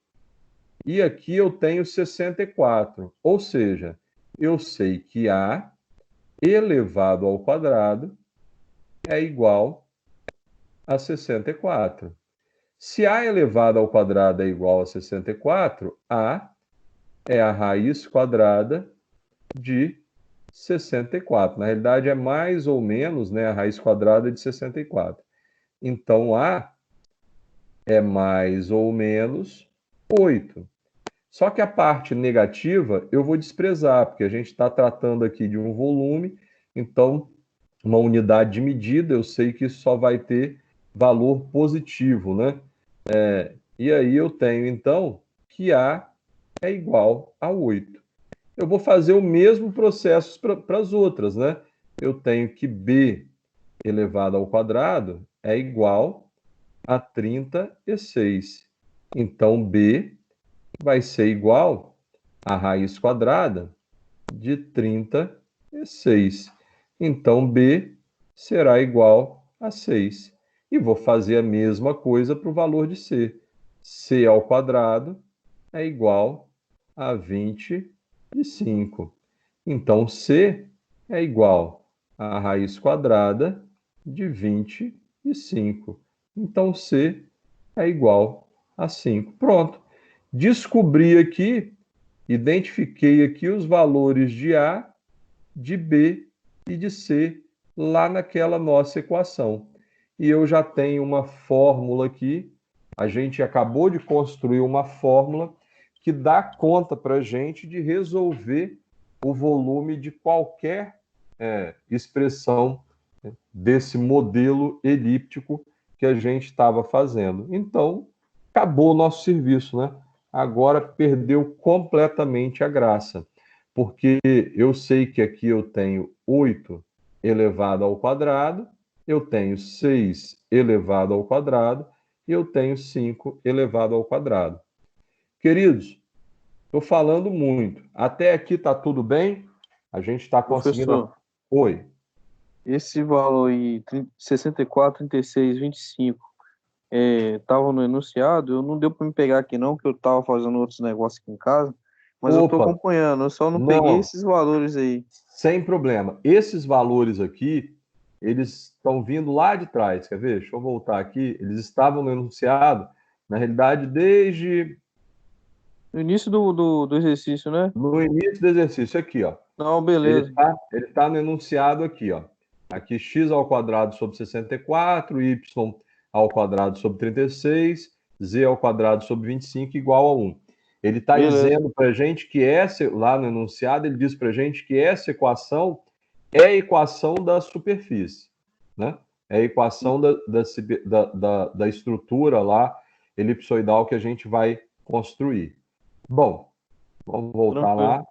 E aqui eu tenho 64, ou seja, eu sei que A elevado ao quadrado é igual a 64. Se A elevado ao quadrado é igual a 64, A é a raiz quadrada de 64. Na realidade, é mais ou menos, né, a raiz quadrada de 64. Então, A é mais ou menos 8. Só que a parte negativa eu vou desprezar, porque a gente está tratando aqui de um volume, então, uma unidade de medida, eu sei que isso só vai ter valor positivo, né? E aí eu tenho, então, que A é igual a 8. Eu vou fazer o mesmo processo para as outras, né? Eu tenho que B elevado ao quadrado é igual a 36. Então, B vai ser igual à raiz quadrada de 36. Então, B será igual a 6. E vou fazer a mesma coisa para o valor de C. C ao quadrado é igual a 25. Então, C é igual à raiz quadrada de 25. Então, C é igual a 5. Pronto. Descobri aqui, identifiquei aqui os valores de A, de B e de C lá naquela nossa equação. E eu já tenho uma fórmula aqui. A gente acabou de construir uma fórmula que dá conta para a gente de resolver o volume de qualquer expressão desse modelo elíptico que a gente estava fazendo. Então, acabou o nosso serviço, né? Agora perdeu completamente a graça, porque eu sei que aqui eu tenho 8 elevado ao quadrado, eu tenho 6 elevado ao quadrado e eu tenho 5 elevado ao quadrado. Queridos, estou falando muito. Até aqui está tudo bem? A gente está conseguindo... Professor, Oi. esse valor aí, 64, 36, 25, estava no enunciado, eu não deu para me pegar aqui não, que eu estava fazendo outros negócios aqui em casa, mas eu estou Opa, acompanhando, eu só não peguei não, esses valores aí. sem problema. Esses valores aqui, eles estão vindo lá de trás, quer ver? Deixa eu voltar aqui. Eles estavam no enunciado, na realidade, desde No início do exercício, né? no início do exercício, aqui, ó. Não, Ele beleza. está ele tá no enunciado aqui, ó. Aqui x ao quadrado sobre 64, y ao quadrado sobre 36, z ao quadrado sobre 25 igual a 1. Ele está Beleza. dizendo para a gente que essa, lá no enunciado, ele diz para a gente que essa equação é a equação da superfície, né? É a equação da estrutura lá elipsoidal que a gente vai construir. Bom, vamos voltar Tranquilo. lá.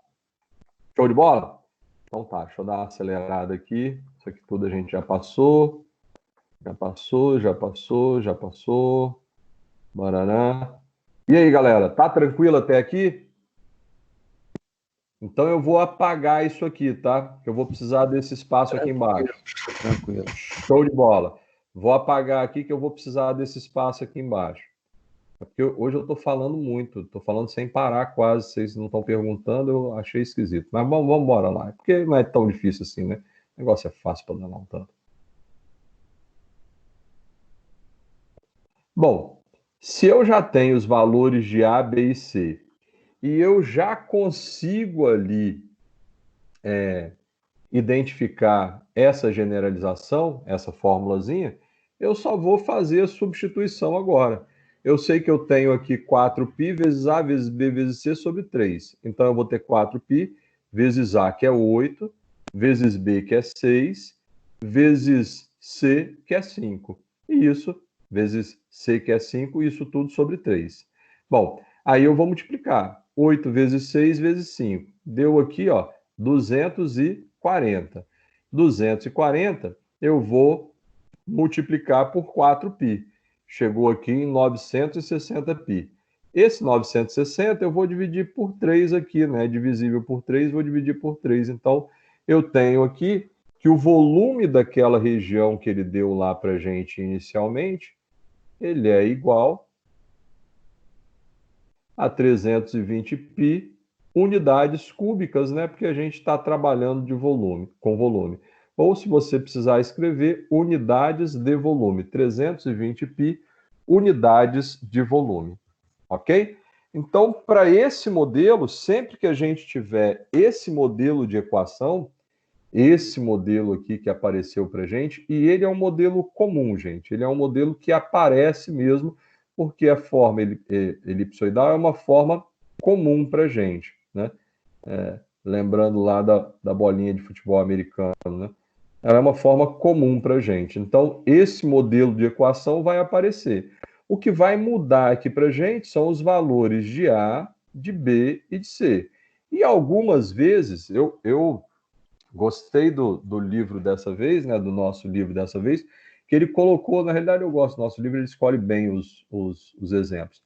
Show de bola? Então tá, deixa eu dar uma acelerada aqui. Isso aqui tudo a gente já passou. Já passou, já passou, já passou. Barará. E aí, galera, tá tranquilo até aqui? Então eu vou apagar isso aqui, tá? Eu vou precisar desse espaço aqui embaixo. Tranquilo. Show de bola. Vou apagar aqui que eu vou precisar desse espaço aqui embaixo. É porque hoje eu estou falando muito, estou falando sem parar quase. Vocês não estão perguntando, eu achei esquisito. Mas vamos embora lá. Porque não é tão difícil assim, né? O negócio é fácil para danar um tanto. Bom, se eu já tenho os valores de A, B e C, e eu já consigo ali identificar essa generalização, essa formulazinha, eu só vou fazer a substituição agora. Eu sei que eu tenho aqui 4π vezes A vezes B vezes C sobre 3. Então, eu vou ter 4π vezes A, que é 8, vezes B, que é 6, vezes C, que é 5. E isso, vezes C, que é 5, isso tudo sobre 3. Bom, aí eu vou multiplicar. 8 vezes 6 vezes 5. Deu aqui, ó, 240. 240 eu vou multiplicar por 4π. Chegou aqui em 960π. Esse 960 eu vou dividir por 3 aqui, né? Divisível por 3, vou dividir por 3. Então, eu tenho aqui que o volume daquela região que ele deu lá para a gente inicialmente, ele é igual a 320π unidades cúbicas, né? Porque a gente está trabalhando de volume, com volume. Ou se você precisar escrever, unidades de volume, 320π unidades de volume, ok? Então, para esse modelo, sempre que a gente tiver esse modelo de equação, esse modelo aqui que apareceu para a gente, e ele é um modelo comum, gente, ele é um modelo que aparece mesmo, porque a forma elipsoidal é uma forma comum para a gente, né? Lembrando lá da bolinha de futebol americano, né? Ela é uma forma comum para a gente. Então, esse modelo de equação vai aparecer. O que vai mudar aqui para a gente são os valores de A, de B e de C. E algumas vezes, eu gostei do livro dessa vez, né, do nosso livro dessa vez, que ele colocou, na realidade eu gosto do nosso livro, ele escolhe bem os exemplos.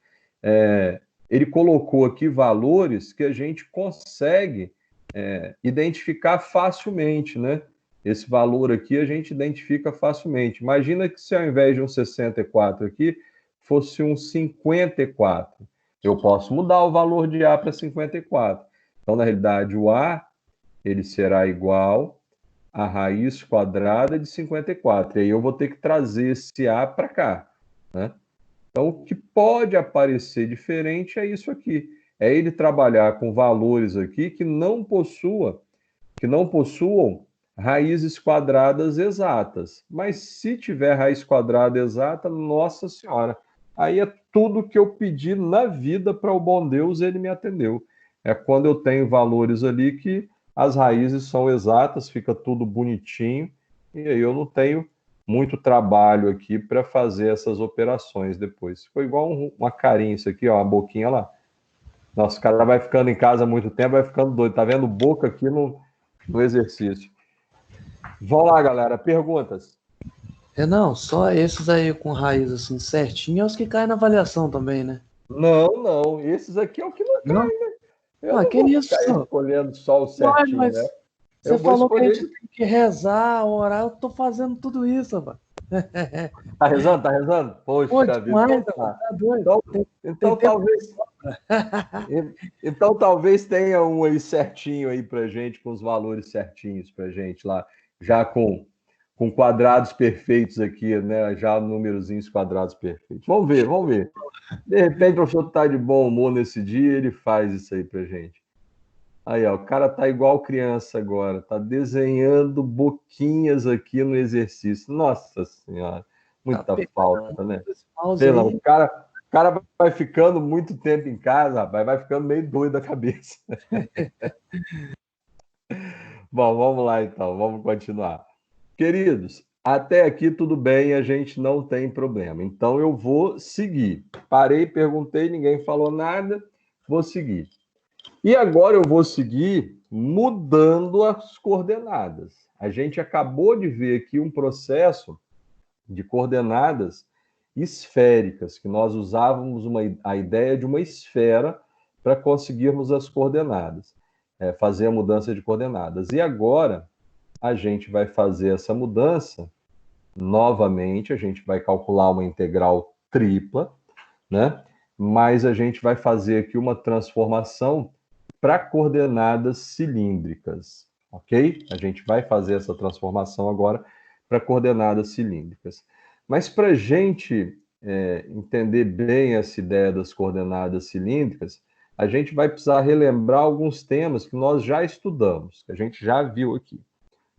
Ele colocou aqui valores que a gente consegue identificar facilmente, né? Esse valor aqui a gente identifica facilmente. Imagina que se ao invés de um 64 aqui, fosse um 54. Eu posso mudar o valor de A para 54. Então, na realidade, o A ele será igual à raiz quadrada de 54. E aí eu vou ter que trazer esse A para cá, né? Então, o que pode aparecer diferente é isso aqui. É ele trabalhar com valores aqui que não possuam raízes quadradas exatas. Mas se tiver raiz quadrada exata, nossa senhora, aí é tudo que eu pedi na vida para o bom Deus, ele me atendeu. É quando eu tenho valores ali que as raízes são exatas, fica tudo bonitinho, e aí eu não tenho muito trabalho aqui para fazer essas operações depois. Ficou igual uma carinha isso aqui, ó, uma boquinha lá. Nossa, o cara vai ficando em casa há muito tempo, vai ficando doido. Tá vendo boca aqui no exercício. Vamos lá, galera. Perguntas? Não, só esses aí com raiz assim certinho é os que caem na avaliação também, né? Não. Esses aqui é o que não cai, Não? né? Eu Ah, não que vou isso, ficar senhor? escolhendo só o Uai, certinho, né? mas você Eu vou falou que a escolher. gente tem que rezar, orar, eu tô fazendo tudo isso, rapaz. Tá rezando? Tá rezando? Pô, Poxa vida, demais, então rapaz, tá. tá doido. Então, Tem então tempo. talvez. Então talvez tenha um aí certinho aí pra gente, com os valores certinhos pra gente lá, já com quadrados perfeitos aqui, né? Já númerozinhos quadrados perfeitos. Vamos ver, vamos ver. De repente o professor está de bom humor nesse dia, ele faz isso aí pra gente. Aí, ó, o cara tá igual criança agora, tá desenhando boquinhas aqui no exercício. Nossa Senhora, Tá muita pegando falta, né? esse mouse Sei lá, aí. o cara vai ficando muito tempo em casa, rapaz, vai ficando meio doido da cabeça. Bom, vamos lá então, vamos continuar. Queridos, até aqui tudo bem, a gente não tem problema. Então eu vou seguir. Parei, perguntei, ninguém falou nada, vou seguir. E agora eu vou seguir mudando as coordenadas. A gente acabou de ver aqui um processo de coordenadas esféricas, que nós usávamos a ideia de uma esfera para conseguirmos as coordenadas, fazer a mudança de coordenadas. E agora a gente vai fazer essa mudança novamente, a gente vai calcular uma integral tripla, né? Mas a gente vai fazer aqui uma transformação para coordenadas cilíndricas, ok? A gente vai fazer essa transformação agora para coordenadas cilíndricas. Mas para a gente entender bem essa ideia das coordenadas cilíndricas, a gente vai precisar relembrar alguns temas que nós já estudamos, que a gente já viu aqui.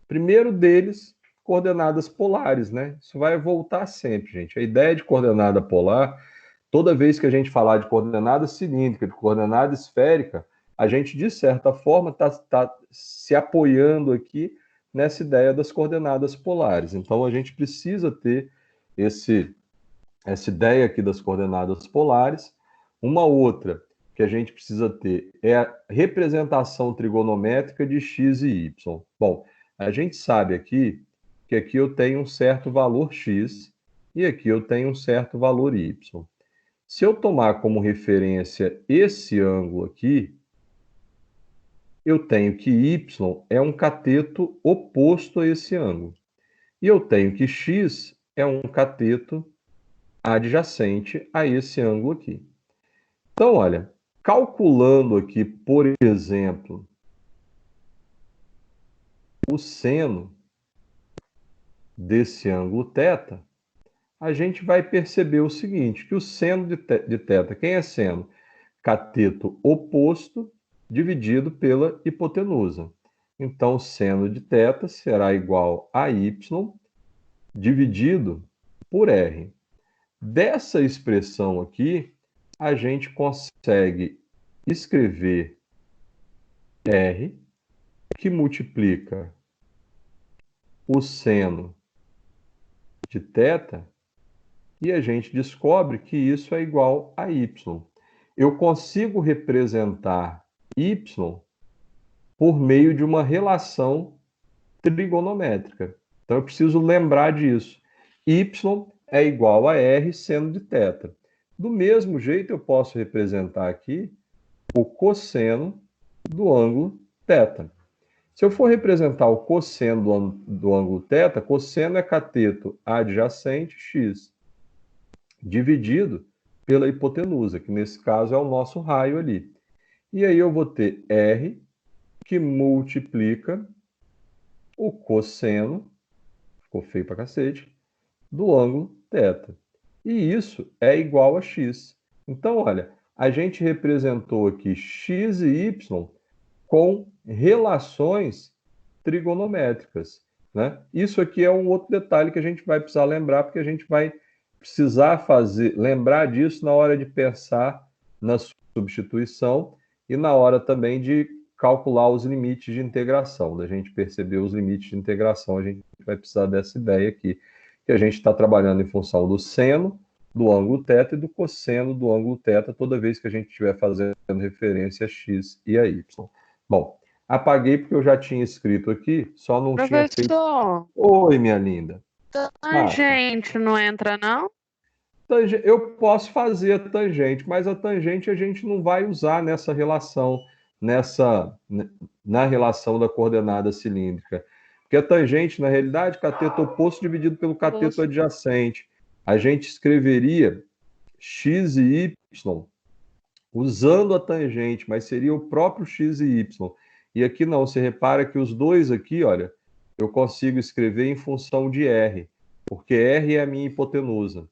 Primeiro deles, coordenadas polares, né? Isso vai voltar sempre, gente. A ideia de coordenada polar, toda vez que a gente falar de coordenada cilíndrica, de coordenada esférica, a gente, de certa forma, está se apoiando aqui nessa ideia das coordenadas polares. Então, a gente precisa ter essa ideia aqui das coordenadas polares. Uma outra que a gente precisa ter é a representação trigonométrica de x e y. Bom, a gente sabe aqui que aqui eu tenho um certo valor x e aqui eu tenho um certo valor y. Se eu tomar como referência esse ângulo aqui, eu tenho que y é um cateto oposto a esse ângulo. E eu tenho que x é um cateto adjacente a esse ângulo aqui. Então, olha, calculando aqui, por exemplo, o seno desse ângulo θ, a gente vai perceber o seguinte, que o seno de θ, quem é seno? Cateto oposto dividido pela hipotenusa. Então, seno de θ será igual a y dividido por r. Dessa expressão aqui, a gente consegue escrever r, que multiplica o seno de θ, e a gente descobre que isso é igual a y. Eu consigo representar y por meio de uma relação trigonométrica. Então eu preciso lembrar disso. Y é igual a r seno de θ. Do mesmo jeito, eu posso representar aqui o cosseno do ângulo θ. Se eu for representar o cosseno do ângulo θ, cosseno é cateto adjacente x, dividido pela hipotenusa, que nesse caso é o nosso raio ali. E aí eu vou ter r, que multiplica o cosseno, ficou feio pra cacete, do ângulo θ. E isso é igual a x. Então, olha, a gente representou aqui x e y com relações trigonométricas, né? Isso aqui é um outro detalhe que a gente vai precisar lembrar, porque a gente vai precisar lembrar disso na hora de pensar na substituição e na hora também de calcular os limites de integração. Da gente perceber os limites de integração, a gente vai precisar dessa ideia aqui, que a gente está trabalhando em função do seno do ângulo θ e do cosseno do ângulo θ toda vez que a gente estiver fazendo referência a x e a y. Bom, apaguei porque eu já tinha escrito aqui, só não tinha feito... Professor, Oi, minha linda. Tangente não entra, não? Eu posso fazer a tangente, mas a tangente a gente não vai usar nessa relação, nessa, na relação da coordenada cilíndrica. Porque a tangente, na realidade, cateto oposto dividido pelo cateto adjacente. A gente escreveria x e y usando a tangente, mas seria o próprio x e y. E aqui não, você repara que os dois aqui, olha, eu consigo escrever em função de r, porque r é a minha hipotenusa.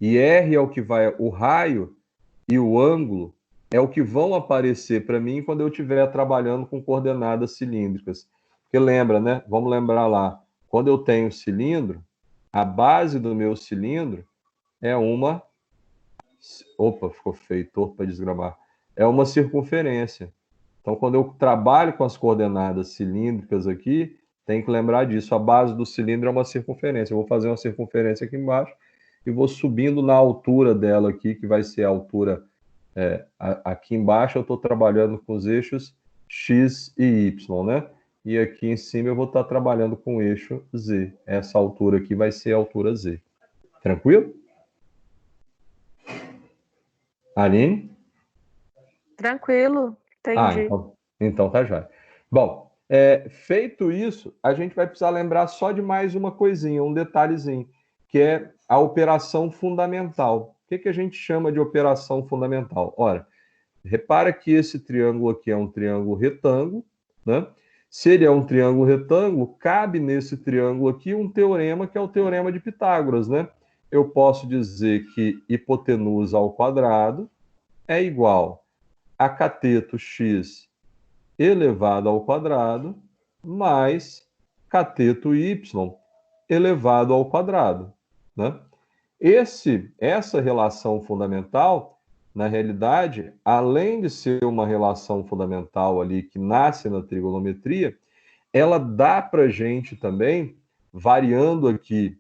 E R é o que vai, o raio e o ângulo é o que vão aparecer para mim quando eu estiver trabalhando com coordenadas cilíndricas. Porque lembra, né? Vamos lembrar lá. Quando eu tenho cilindro, a base do meu cilindro é uma. Opa, ficou feio, torto para desgramar. É uma circunferência. Então, quando eu trabalho com as coordenadas cilíndricas aqui, tem que lembrar disso. A base do cilindro é uma circunferência. Eu vou fazer uma circunferência aqui embaixo e vou subindo na altura dela aqui, que vai ser a altura aqui embaixo. Eu estou trabalhando com os eixos X e Y, né? E aqui em cima eu vou estar trabalhando com o eixo Z. Essa altura aqui vai ser a altura Z. Tranquilo? Aline? Tranquilo, entendi. Então tá já. Bom, feito isso, a gente vai precisar lembrar só de mais uma coisinha, um detalhezinho, que é a operação fundamental. O que a gente chama de operação fundamental? Ora, repara que esse triângulo aqui é um triângulo retângulo, né? Se ele é um triângulo retângulo, cabe nesse triângulo aqui um teorema que é o teorema de Pitágoras, né? Eu posso dizer que hipotenusa ao quadrado é igual a cateto x elevado ao quadrado mais cateto y elevado ao quadrado, né? Essa relação fundamental, na realidade, além de ser uma relação fundamental ali que nasce na trigonometria, ela dá para a gente também, variando aqui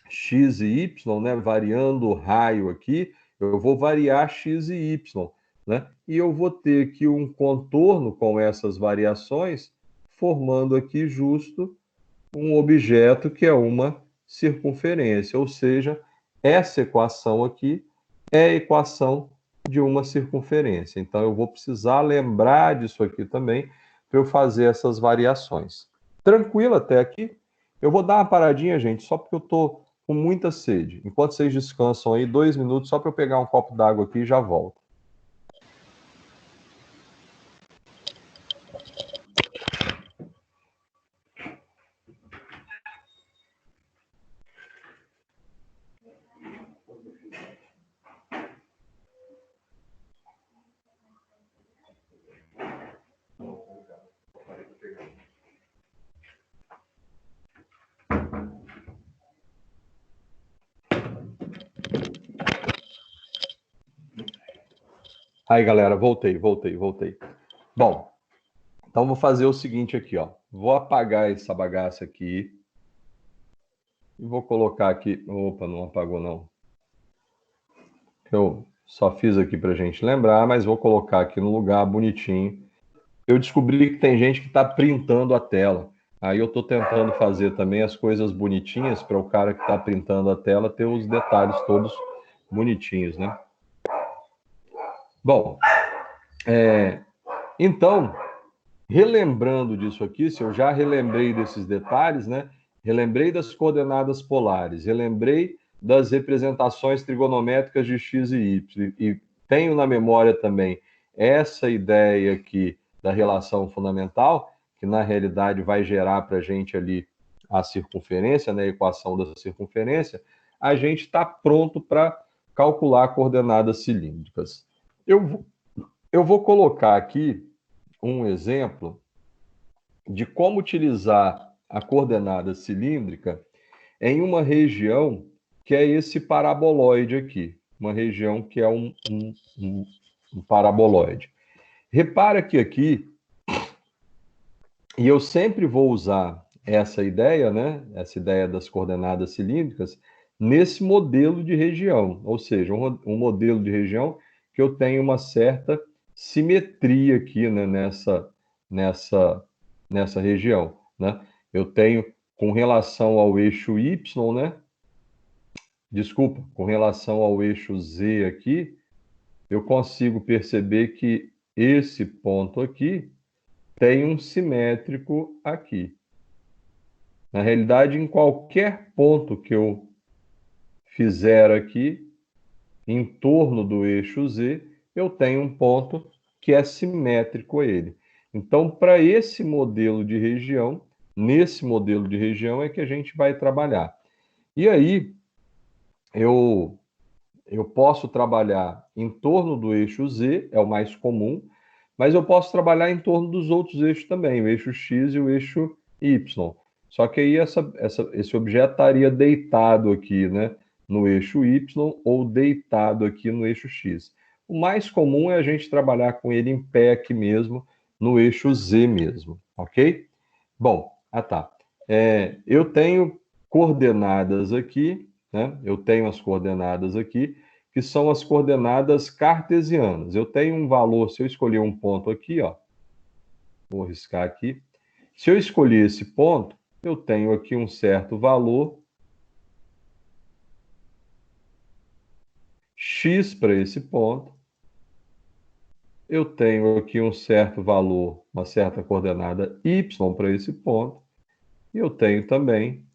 x e y, né? Variando o raio aqui, eu vou variar x e y, né? E eu vou ter aqui um contorno com essas variações, formando aqui justo um objeto que é uma circunferência, ou seja, essa equação aqui é a equação de uma circunferência. Então, eu vou precisar lembrar disso aqui também para eu fazer essas variações. Tranquilo até aqui? Eu vou dar uma paradinha, gente, só porque eu estou com muita sede. Enquanto vocês descansam aí, 2 minutos, só para eu pegar um copo d'água aqui e já volto. Aí, galera, voltei. Bom, então vou fazer o seguinte aqui, ó. Vou apagar essa bagaça aqui. E vou colocar aqui... Opa, não apagou, não. Eu só fiz aqui pra gente lembrar, mas vou colocar aqui no lugar bonitinho. Eu descobri que tem gente que está printando a tela. Aí eu estou tentando fazer também as coisas bonitinhas para o cara que está printando a tela ter os detalhes todos bonitinhos, né? Bom, então, relembrando disso aqui, se eu já relembrei desses detalhes, né? Relembrei das coordenadas polares, relembrei das representações trigonométricas de x e y, e tenho na memória também essa ideia aqui da relação fundamental, que na realidade vai gerar para a gente ali a circunferência, né? A equação da circunferência, a gente está pronto para calcular coordenadas cilíndricas. Eu vou colocar aqui um exemplo de como utilizar a coordenada cilíndrica em uma região que é esse paraboloide aqui, uma região que é um paraboloide. Repara que aqui, e eu sempre vou usar essa ideia, né? Essa ideia das coordenadas cilíndricas, nesse modelo de região, ou seja, um modelo de região que eu tenho uma certa simetria aqui, né, nessa região, né? Eu tenho com relação ao eixo Y, né? Desculpa, com relação ao eixo Z aqui, eu consigo perceber que esse ponto aqui tem um simétrico aqui. Na realidade, em qualquer ponto que eu fizer aqui, em torno do eixo Z, eu tenho um ponto que é simétrico a ele. Então, para esse modelo de região, nesse modelo de região é que a gente vai trabalhar. E aí, eu posso trabalhar em torno do eixo Z, é o mais comum, mas eu posso trabalhar em torno dos outros eixos também, o eixo X e o eixo Y. Só que aí esse objeto estaria deitado aqui, né, no eixo Y ou deitado aqui no eixo X. O mais comum é a gente trabalhar com ele em pé aqui mesmo, no eixo Z mesmo, ok? Bom, tá. Eu tenho coordenadas aqui, né? Eu tenho as coordenadas aqui, que são as coordenadas cartesianas. Eu tenho um valor, se eu escolher um ponto aqui, ó, vou riscar aqui. Se eu escolher esse ponto, eu tenho aqui um certo valor x para esse ponto. Eu tenho aqui um certo valor, uma certa coordenada y para esse ponto. E eu tenho também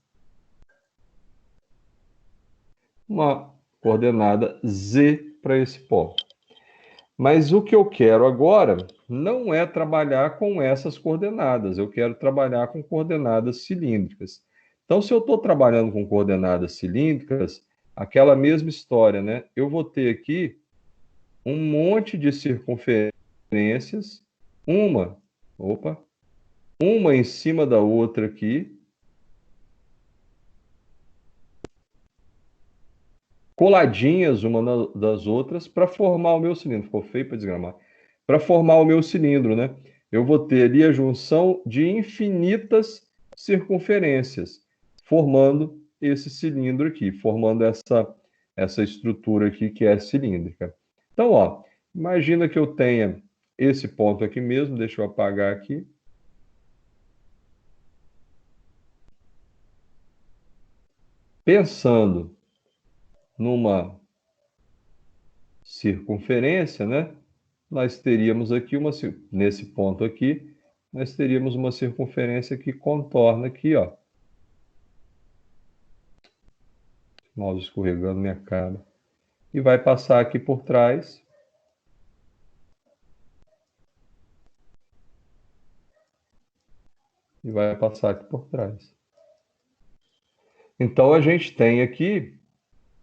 uma coordenada z para esse ponto. Mas o que eu quero agora não é trabalhar com essas coordenadas, eu quero trabalhar com coordenadas cilíndricas. Então, se eu estou trabalhando com coordenadas cilíndricas, aquela mesma história, né? Eu vou ter aqui um monte de circunferências, uma em cima da outra aqui, coladinhas uma das outras para formar o meu cilindro. Ficou feio para desgramar. Para formar o meu cilindro, né? Eu vou ter ali a junção de infinitas circunferências, formando esse cilindro aqui, formando essa estrutura aqui que é cilíndrica. Então, ó, imagina que eu tenha esse ponto aqui mesmo, deixa eu apagar aqui. Pensando numa circunferência, né? Nós teríamos aqui nesse ponto aqui, nós teríamos uma circunferência que contorna aqui, ó. Mouse escorregando minha cara. E vai passar aqui por trás. E vai passar aqui por trás. Então a gente tem aqui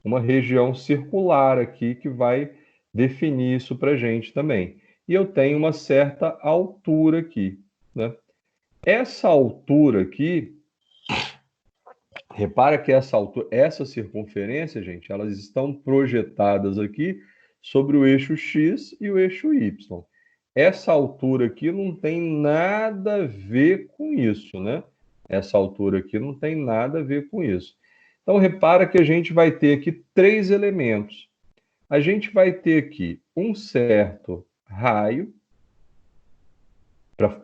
uma região circular aqui que vai definir isso para a gente também. E eu tenho uma certa altura aqui, né? Essa altura aqui, repara que essa altura, essa circunferência, gente, elas estão projetadas aqui sobre o eixo X e o eixo Y. Essa altura aqui não tem nada a ver com isso, né? Essa altura aqui não tem nada a ver com isso. Então, repara que a gente vai ter aqui três elementos. A gente vai ter aqui um certo raio,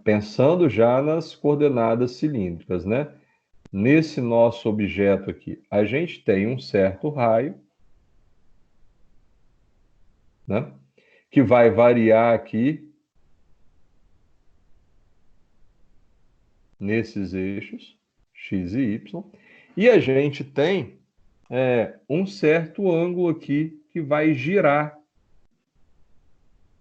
pensando já nas coordenadas cilíndricas, né? Nesse nosso objeto aqui, a gente tem um certo raio, né? Que vai variar aqui nesses eixos, x e y. E a gente tem um certo ângulo aqui que vai girar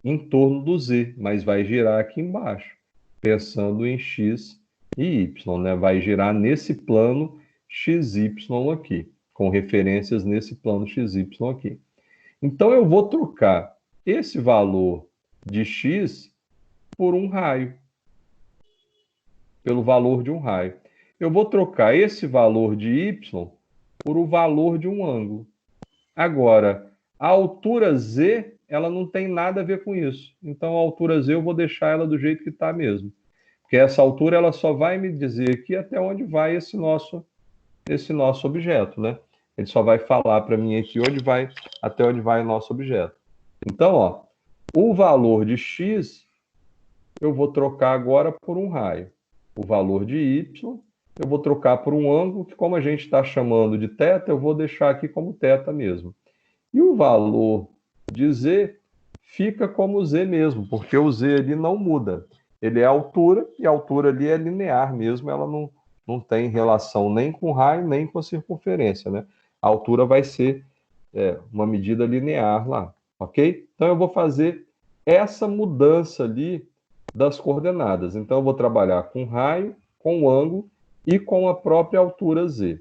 em torno do z, mas vai girar aqui embaixo, pensando em x e y, né? Vai girar nesse plano XY aqui, com referências nesse plano XY aqui. Então, eu vou trocar esse valor de x por um raio, pelo valor de um raio. Eu vou trocar esse valor de y por o valor de um ângulo. Agora, a altura z, ela não tem nada a ver com isso. Então, a altura z eu vou deixar ela do jeito que está mesmo. Porque essa altura ela só vai me dizer aqui até onde vai esse nosso objeto, né? Ele só vai falar para mim aqui até onde vai o nosso objeto. Então, ó, o valor de x eu vou trocar agora por um raio. O valor de y eu vou trocar por um ângulo, que como a gente está chamando de θ, eu vou deixar aqui como θ mesmo. E o valor de z fica como z mesmo, porque o z ali não muda. Ele é altura, e a altura ali é linear mesmo, ela não tem relação nem com raio, nem com a circunferência, né? A altura vai ser uma medida linear lá, ok? Então eu vou fazer essa mudança ali das coordenadas. Então eu vou trabalhar com raio, com ângulo e com a própria altura z.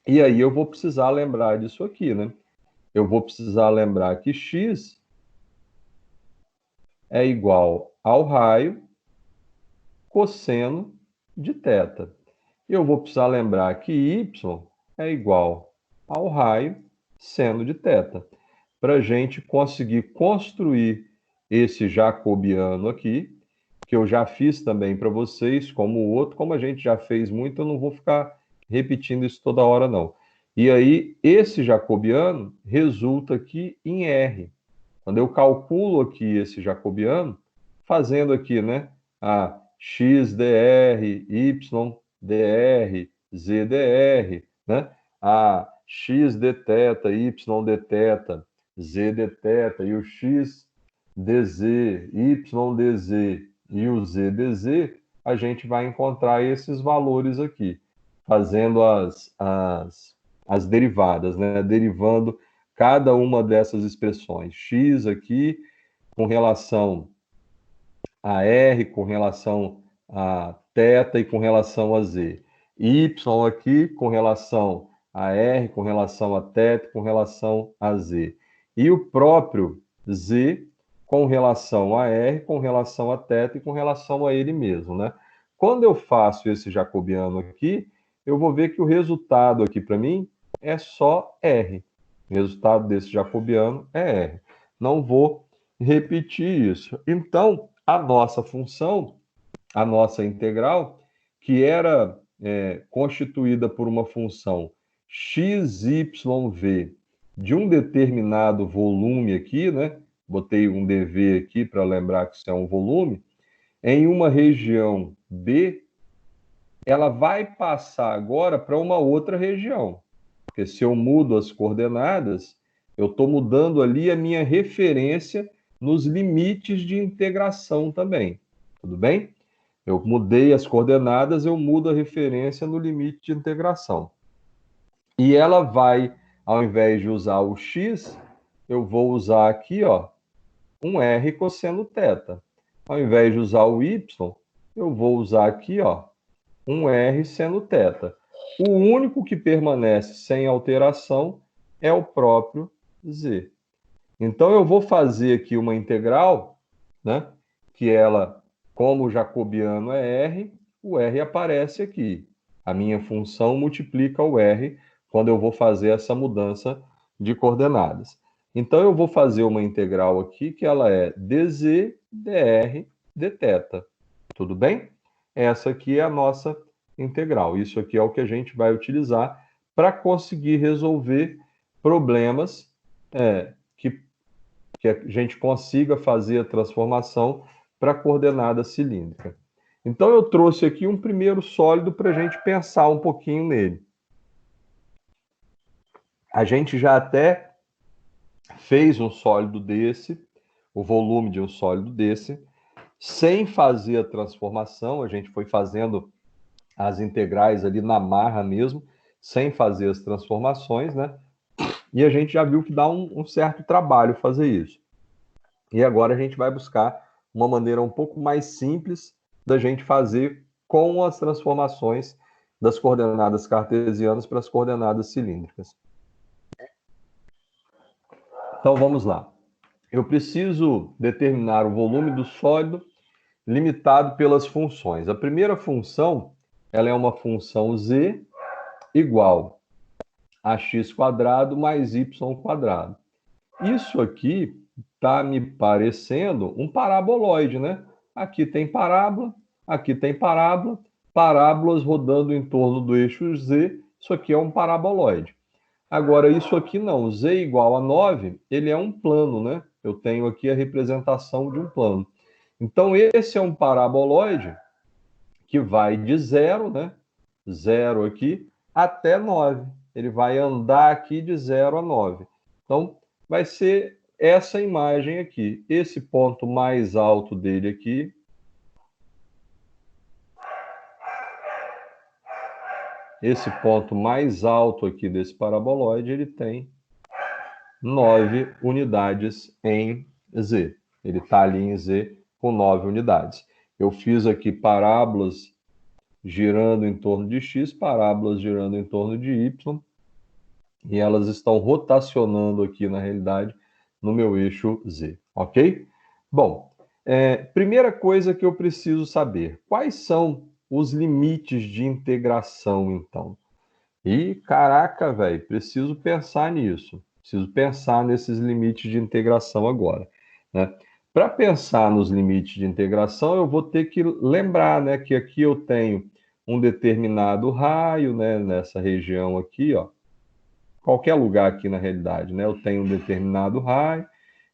E aí eu vou precisar lembrar disso aqui, né? Eu vou precisar lembrar que x é igual ao raio cosseno de θ. Eu vou precisar lembrar que y é igual ao raio seno de θ. Para a gente conseguir construir esse jacobiano aqui, que eu já fiz também para vocês, como o outro, como a gente já fez muito, eu não vou ficar repetindo isso toda hora, não. E aí, esse jacobiano resulta aqui em R. Quando eu calculo aqui esse jacobiano, fazendo aqui, né, a x dr, y dr, z dr, né, a x dθ, y dθ, z dθ e o x dz, y dz e o z dz, a gente vai encontrar esses valores aqui, fazendo as derivadas, né, derivando cada uma dessas expressões. X aqui com relação a R, com relação a θ e com relação a Z. Y aqui com relação a R, com relação a θ, com relação a Z. E o próprio Z com relação a R, com relação a θ e com relação a ele mesmo, né? Quando eu faço esse jacobiano aqui, eu vou ver que o resultado aqui para mim é só R. O resultado desse jacobiano é R. Não vou repetir isso. Então, a nossa função, a nossa integral, que era constituída por uma função xyv de um determinado volume aqui, né? Botei um dv aqui para lembrar que isso é um volume, em uma região B, ela vai passar agora para uma outra região. Porque se eu mudo as coordenadas, eu estou mudando ali a minha referência nos limites de integração também. Tudo bem? Eu mudei as coordenadas, eu mudo a referência no limite de integração. E ela vai, ao invés de usar o x, eu vou usar aqui, ó, um r cosseno θ. Ao invés de usar o y, eu vou usar aqui, ó, um r seno θ. O único que permanece sem alteração é o próprio z. Então, eu vou fazer aqui uma integral, né, que ela, como o jacobiano é r, o r aparece aqui. A minha função multiplica o r quando eu vou fazer essa mudança de coordenadas. Então, eu vou fazer uma integral aqui que ela é dz, dr, dθ. Tudo bem? Essa aqui é a nossa integral. Isso aqui é o que a gente vai utilizar para conseguir resolver problemas que a gente consiga fazer a transformação para a coordenada cilíndrica. Então, eu trouxe aqui um primeiro sólido para a gente pensar um pouquinho nele. A gente já até fez um sólido desse, o volume de um sólido desse, sem fazer a transformação, a gente foi fazendo as integrais ali na marra mesmo, sem fazer as transformações, né? E a gente já viu que dá um certo trabalho fazer isso. E agora a gente vai buscar uma maneira um pouco mais simples da gente fazer com as transformações das coordenadas cartesianas para as coordenadas cilíndricas. Então vamos lá. Eu preciso determinar o volume do sólido limitado pelas funções. A primeira função, ela é uma função z igual a x² mais y². Isso aqui está me parecendo um paraboloide, né? Aqui tem parábola, aqui tem parábola, parábolas rodando em torno do eixo z, isso aqui é um paraboloide. Agora, isso aqui não, z igual a 9, ele é um plano, né? Eu tenho aqui a representação de um plano. Então, esse é um paraboloide que vai de 0, né, 0 aqui até 9. Ele vai andar aqui de 0 a 9. Então, vai ser essa imagem aqui. Esse ponto mais alto dele aqui. Esse ponto mais alto aqui desse paraboloide, ele tem 9 unidades em Z. Ele está ali em Z com 9 unidades. Eu fiz aqui parábolas girando em torno de X, parábolas girando em torno de Y, e elas estão rotacionando aqui, na realidade, no meu eixo Z, ok? Bom, primeira coisa que eu preciso saber, quais são os limites de integração, então? E, caraca, velho, preciso pensar nisso. Preciso pensar nesses limites de integração agora, né? Para pensar nos limites de integração, eu vou ter que lembrar, né, que aqui eu tenho um determinado raio, né, nessa região aqui, ó. Qualquer lugar aqui na realidade, né? Eu tenho um determinado raio,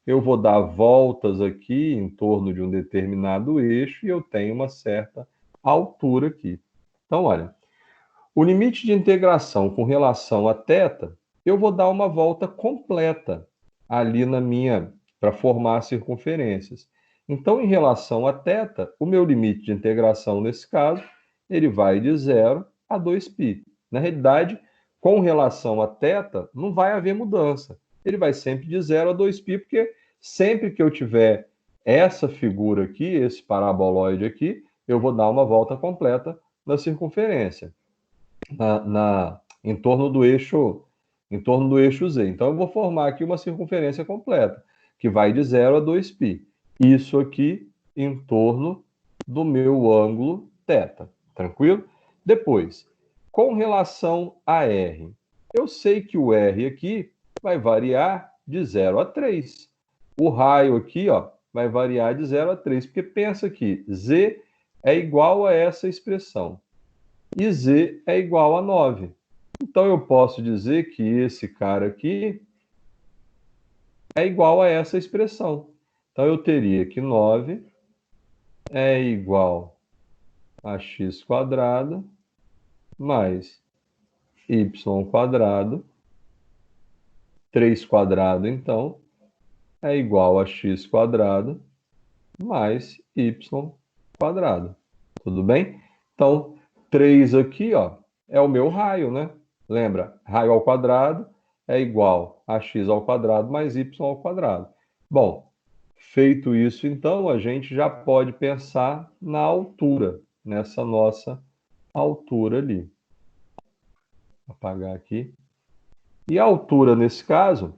eu vou dar voltas aqui em torno de um determinado eixo e eu tenho uma certa altura aqui. Então, olha, o limite de integração com relação a θ, eu vou dar uma volta completa ali na minha, para formar circunferências. Então, em relação a θ, o meu limite de integração nesse caso, ele vai de 0 a 2π. Na realidade, com relação a θ, não vai haver mudança. Ele vai sempre de 0 a 2π, porque sempre que eu tiver essa figura aqui, esse paraboloide aqui, eu vou dar uma volta completa na circunferência. Em torno do eixo Z. Então, eu vou formar aqui uma circunferência completa, que vai de 0 a 2π. Isso aqui em torno do meu ângulo θ. Tranquilo? Depois, com relação a R, eu sei que o R aqui vai variar de 0 a 3. O raio aqui, ó, vai variar de 0 a 3, porque pensa que Z é igual a essa expressão. E Z é igual a 9. Então, eu posso dizer que esse cara aqui é igual a essa expressão. Então, eu teria que 9 é igual a x² mais y². 3², então, é igual a x² mais y². Tudo bem? Então, 3 aqui, ó, é o meu raio, né? Lembra? Raio ao quadrado é igual a x² mais y². Bom, feito isso, então, a gente já pode pensar na altura, nessa nossa altura ali. Vou apagar aqui. E a altura, nesse caso,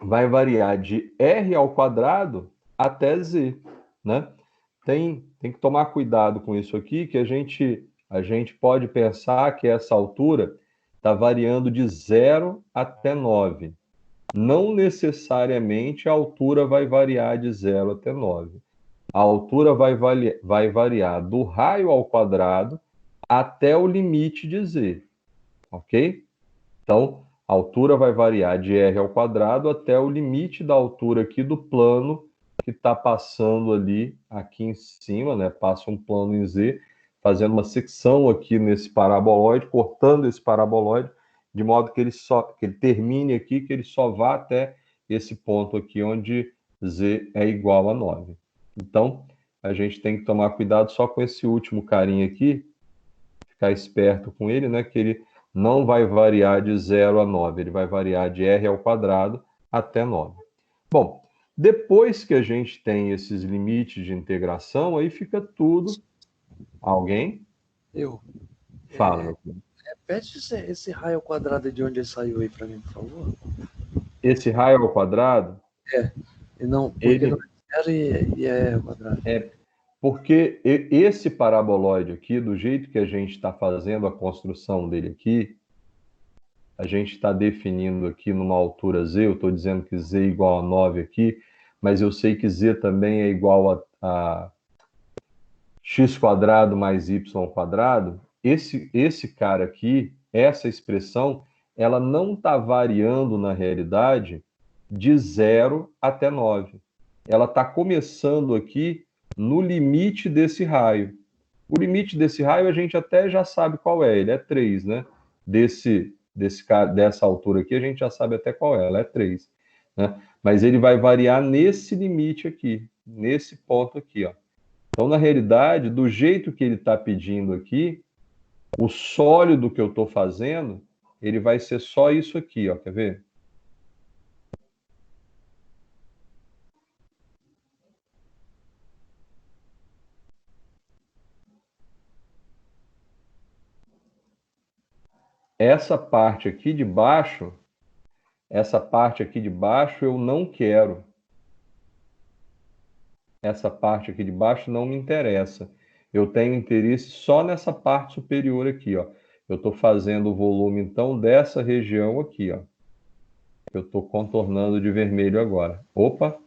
vai variar de r² até z, né? Tem que tomar cuidado com isso aqui, que a gente pode pensar que essa altura está variando de 0 até 9. Não necessariamente a altura vai variar de 0 até 9. A altura vai variar do raio ao quadrado até o limite de z, ok? Então, a altura vai variar de r² até o limite da altura aqui do plano que está passando ali aqui em cima, né? Passa um plano em Z, fazendo uma secção aqui nesse paraboloide, cortando esse paraboloide, de modo que ele termine aqui, que ele só vá até esse ponto aqui, onde Z é igual a 9. Então, a gente tem que tomar cuidado só com esse último carinha aqui, ficar esperto com ele, né? Que ele não vai variar de 0 a 9, ele vai variar de r² até 9. Bom, depois que a gente tem esses limites de integração, aí fica tudo... Alguém? Eu. Fala, meu filho. Repete esse raio ao quadrado de onde ele saiu aí para mim, por favor. Esse raio ao quadrado... E não, porque ele... não é zero e é ao quadrado. Porque esse paraboloide aqui, do jeito que a gente está fazendo a construção dele aqui, a gente está definindo aqui numa altura Z, eu estou dizendo que Z é igual a 9 aqui, mas eu sei que Z também é igual a x² mais y². Esse cara aqui, essa expressão, ela não está variando na realidade de 0 até 9. Ela está começando aqui no limite desse raio. O limite desse raio a gente até já sabe qual é, ele é 3, né? Dessa altura aqui a gente já sabe até qual é, ela é 3, né? Mas ele vai variar nesse limite aqui, nesse ponto aqui, ó. Então, na realidade, do jeito que ele está pedindo aqui, o sólido que eu estou fazendo, ele vai ser só isso aqui, ó, quer ver? Essa parte aqui de baixo eu não quero. Essa parte aqui de baixo não me interessa. Eu tenho interesse só nessa parte superior aqui, ó. Eu estou fazendo o volume, então, dessa região aqui, ó. Eu estou contornando de vermelho agora. Opa,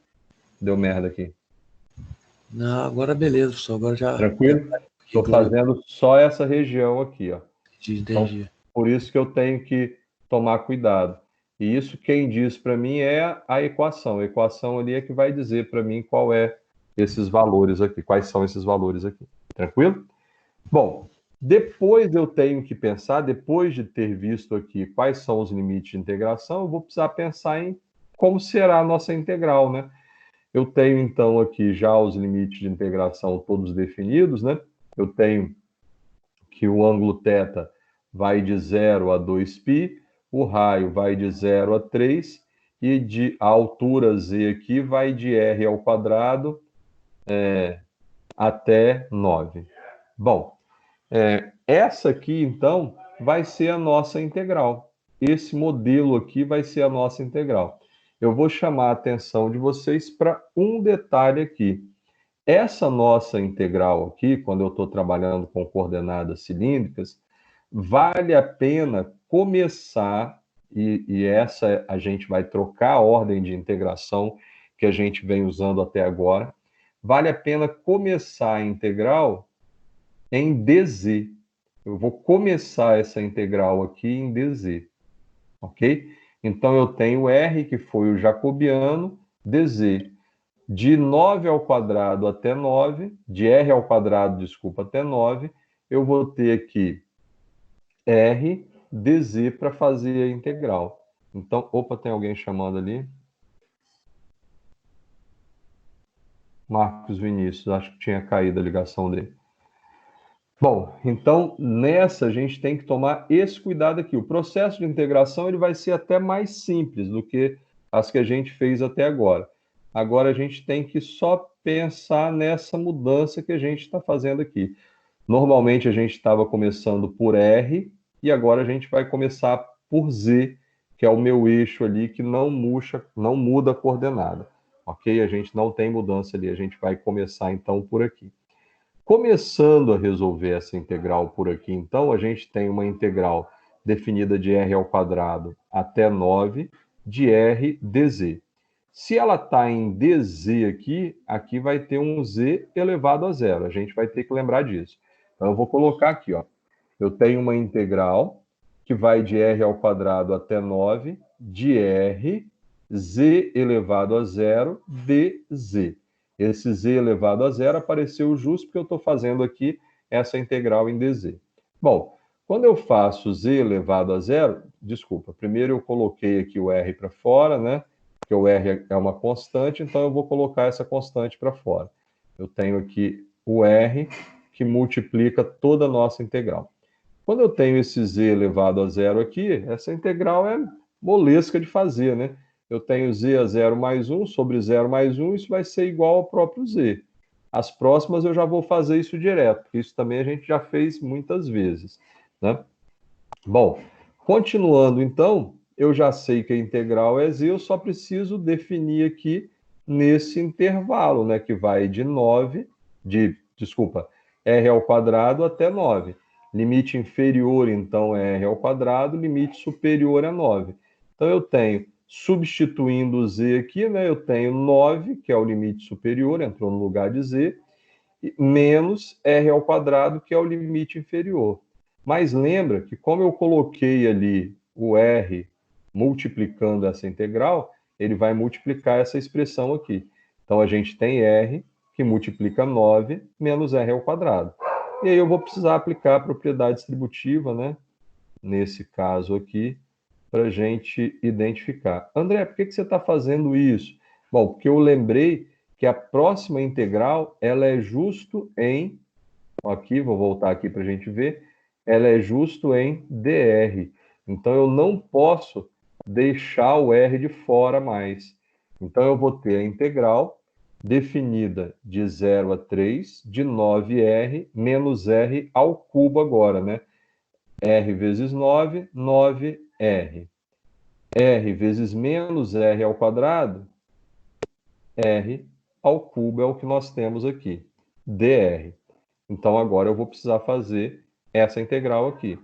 deu merda aqui. Não, agora beleza, professor. Agora já. Tranquilo? Estou fazendo só essa região aqui, ó. Entendi. Então, por isso que eu tenho que tomar cuidado. E isso quem diz para mim é a equação. A equação ali é que vai dizer para mim qual é esses valores aqui, quais são esses valores aqui. Tranquilo? Bom, depois eu tenho que pensar, depois de ter visto aqui quais são os limites de integração, eu vou precisar pensar em como será a nossa integral, né? Eu tenho, então, aqui já os limites de integração todos definidos, né? Eu tenho que o ângulo θ vai de 0 a 2π, o raio vai de 0 a 3, e a altura z aqui vai de r ao quadrado até 9. Bom, essa aqui, então, vai ser a nossa integral. Esse modelo aqui vai ser a nossa integral. Eu vou chamar a atenção de vocês para um detalhe aqui. Essa nossa integral aqui, quando eu estou trabalhando com coordenadas cilíndricas, vale a pena começar, e essa a gente vai trocar a ordem de integração que a gente vem usando até agora, vale a pena começar a integral em dz. Eu vou começar essa integral aqui em dz, ok? Então, eu tenho r, que foi o jacobiano, dz. De 9 ao quadrado até 9, de r ao quadrado, desculpa, até 9, eu vou ter aqui r dz para fazer a integral. Então, opa, tem alguém chamando ali. Marcos Vinícius, acho que tinha caído a ligação dele. Bom, então, nessa a gente tem que tomar esse cuidado aqui. O processo de integração ele vai ser até mais simples do que as que a gente fez até agora. Agora a gente tem que só pensar nessa mudança que a gente está fazendo aqui. Normalmente a gente estava começando por R e agora a gente vai começar por Z, que é o meu eixo ali que não muda a coordenada. Ok? A gente não tem mudança ali, a gente vai começar então por aqui. Começando a resolver essa integral por aqui, então, a gente tem uma integral definida de r ao quadrado até 9 de r dz. Se ela está em dz aqui vai ter um z elevado a zero. A gente vai ter que lembrar disso. Então, eu vou colocar aqui, ó. Eu tenho uma integral que vai de r ao quadrado até 9 de r z elevado a zero dz. Esse z elevado a zero apareceu justo porque eu estou fazendo aqui essa integral em dz. Bom, quando eu faço z elevado a zero, desculpa, primeiro eu coloquei aqui o r para fora, né? Porque o r é uma constante, então eu vou colocar essa constante para fora. Eu tenho aqui o r que multiplica toda a nossa integral. Quando eu tenho esse z elevado a zero aqui, essa integral é molesca de fazer, né? Eu tenho z a 0 mais 1 sobre 0 mais 1, isso vai ser igual ao próprio z. As próximas eu já vou fazer isso direto, porque isso também a gente já fez muitas vezes, né? Bom, continuando então, eu já sei que a integral é z, eu só preciso definir aqui nesse intervalo, né, que vai de r ao quadrado até 9. Limite inferior, então, é r ao quadrado, limite superior é 9. Então, eu tenho, substituindo o z aqui, né, eu tenho 9, que é o limite superior, entrou no lugar de z, menos r ao quadrado, que é o limite inferior. Mas lembra que como eu coloquei ali o r multiplicando essa integral, ele vai multiplicar essa expressão aqui. Então, a gente tem r que multiplica 9 menos r ao quadrado. E aí eu vou precisar aplicar a propriedade distributiva, né? Nesse caso aqui, para a gente identificar. André, por que você está fazendo isso? Bom, porque eu lembrei que a próxima integral, ela é justo em... Aqui, vou voltar aqui para a gente ver. Ela é justo em dr. Então, eu não posso deixar o r de fora mais. Então, eu vou ter a integral definida de 0 a 3, de 9r menos r ao cubo agora, né? R vezes 9, 9r. R vezes menos r ao quadrado, r ao cubo é o que nós temos aqui, dr. Então, agora eu vou precisar fazer essa integral aqui.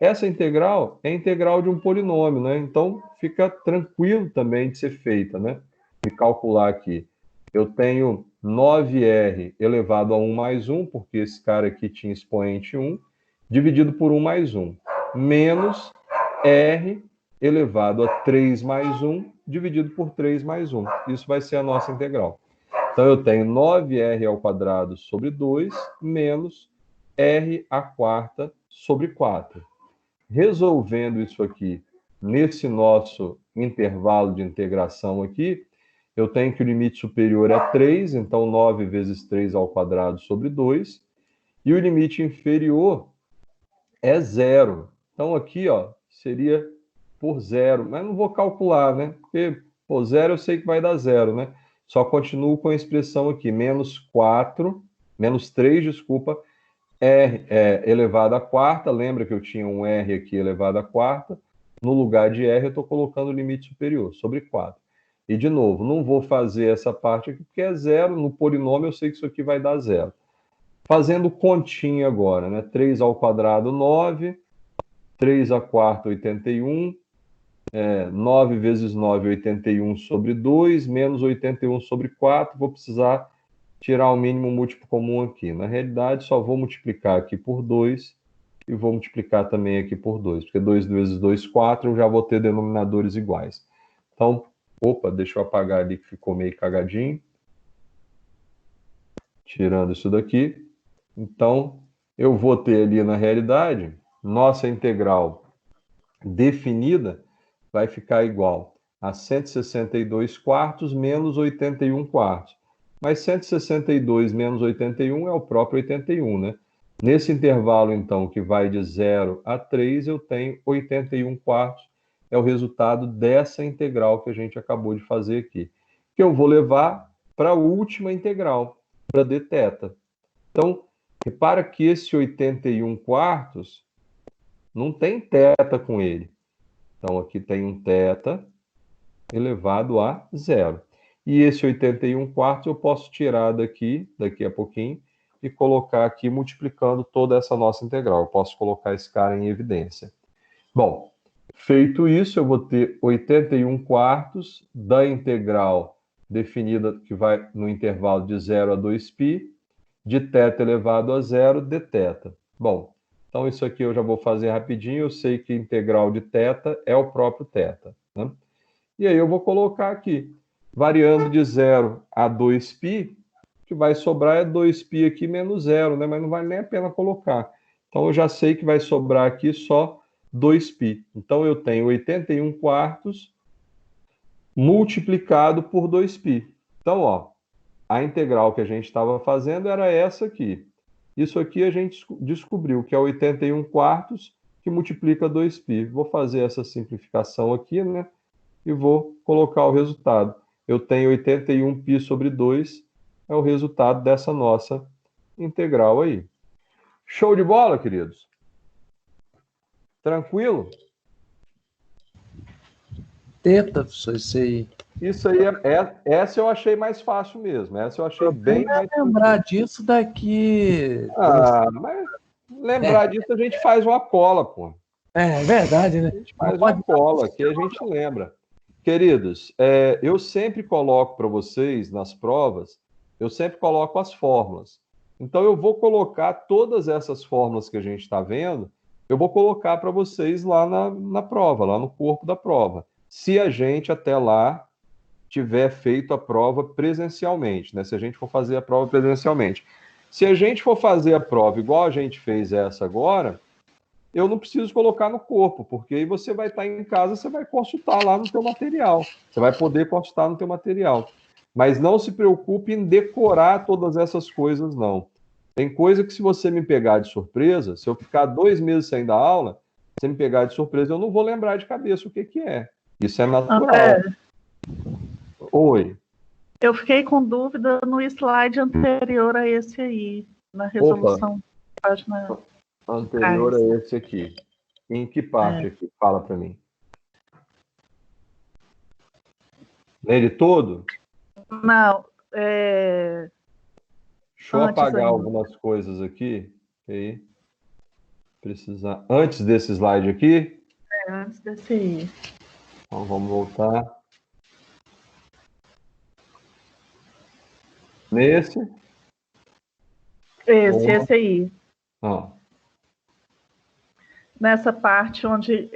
Essa integral é a integral de um polinômio, né? Então, fica tranquilo também de ser feita, né? De calcular aqui. Eu tenho 9r elevado a 1 mais 1, porque esse cara aqui tinha expoente 1, dividido por 1 mais 1, menos r elevado a 3 mais 1, dividido por 3 mais 1. Isso vai ser a nossa integral. Então, eu tenho 9r ao quadrado sobre 2, menos r à quarta sobre 4. Resolvendo isso aqui, nesse nosso intervalo de integração aqui, eu tenho que o limite superior é 3, então 9 vezes 3 ao quadrado sobre 2, e o limite inferior é 0. Então, aqui, ó, seria por 0, mas não vou calcular, né? Porque, pô, 0 eu sei que vai dar 0, né? Só continuo com a expressão aqui, menos 4, menos 3, desculpa, r elevado à quarta. Lembra que eu tinha um r aqui elevado à quarta? No lugar de r, eu estou colocando o limite superior, sobre 4. E, de novo, não vou fazer essa parte aqui, porque é 0. No polinômio, eu sei que isso aqui vai dar 0. Fazendo continha agora, né? 3 ao quadrado, 9. 3 à quarta, 81. 9 vezes 9, 81 sobre 2, menos 81 sobre 4. Vou precisar tirar o mínimo múltiplo comum aqui. Na realidade, só vou multiplicar aqui por 2 e vou multiplicar também aqui por 2, porque 2 vezes 2, 4, eu já vou ter denominadores iguais. Então, opa, deixa eu apagar ali que ficou meio cagadinho. Tirando isso daqui. Então, eu vou ter ali, na realidade, nossa integral definida vai ficar igual a 162 quartos menos 81 quartos. Mas 162 menos 81 é o próprio 81, né? Nesse intervalo, então, que vai de 0 a 3, eu tenho 81 quartos. É o resultado dessa integral que a gente acabou de fazer aqui. Que eu vou levar para a última integral, para dθ. Então, repara que esse 81 quartos não tem θ com ele. Então, aqui tem um θ elevado a 0. E esse 81 quartos eu posso tirar daqui a pouquinho, e colocar aqui multiplicando toda essa nossa integral. Eu posso colocar esse cara em evidência. Bom, feito isso, eu vou ter 81 quartos da integral definida, que vai no intervalo de 0 a 2π, de θ elevado a 0 dθ. Bom, então isso aqui eu já vou fazer rapidinho. Eu sei que a integral de θ é o próprio θ, né? E aí eu vou colocar aqui, variando de 0 a 2π, o que vai sobrar é 2π aqui menos 0, né? Mas não vale nem a pena colocar. Então eu já sei que vai sobrar aqui só 2π. Então eu tenho 81 quartos multiplicado por 2π. Então, ó, a integral que a gente estava fazendo era essa aqui. Isso aqui a gente descobriu que é 81 quartos que multiplica 2π. Vou fazer essa simplificação aqui, né? E vou colocar o resultado. Eu tenho 81π sobre 2, é o resultado dessa nossa integral aí. Show de bola, queridos? Tranquilo? Professor, isso aí. Isso aí, essa eu achei mais fácil mesmo. Essa eu achei bem mais lembrar disso daqui. Mas lembrar disso a gente faz uma cola, pô. É verdade, né? A gente faz uma cola que a gente lembra. Queridos, eu sempre coloco para vocês, nas provas, eu sempre coloco as fórmulas. Então, eu vou colocar todas essas fórmulas que a gente está vendo, eu vou colocar para vocês lá na prova, lá no corpo da prova. Se a gente, até lá, tiver feito a prova presencialmente, né? Se a gente for fazer a prova presencialmente. Se a gente for fazer a prova igual a gente fez essa agora, eu não preciso colocar no corpo, porque aí você vai estar em casa, você vai consultar lá no teu material. Você vai poder consultar no teu material. Mas não se preocupe em decorar todas essas coisas, não. Tem coisa que se você me pegar de surpresa, se eu ficar 2 meses sem dar aula, se me pegar de surpresa, eu não vou lembrar de cabeça o que que é. Isso é natural. André, Oi. eu fiquei com dúvida no slide anterior a esse aí, na resolução. Página Anterior a esse aqui. Em que parte aqui? Fala para mim. Nele todo? Não, Deixa eu antes apagar ainda. algumas coisas aqui. Okay. Precisar. Antes desse slide aqui? Antes desse aí. Então vamos voltar. Nesse? Esse aí. Ó. Nessa parte onde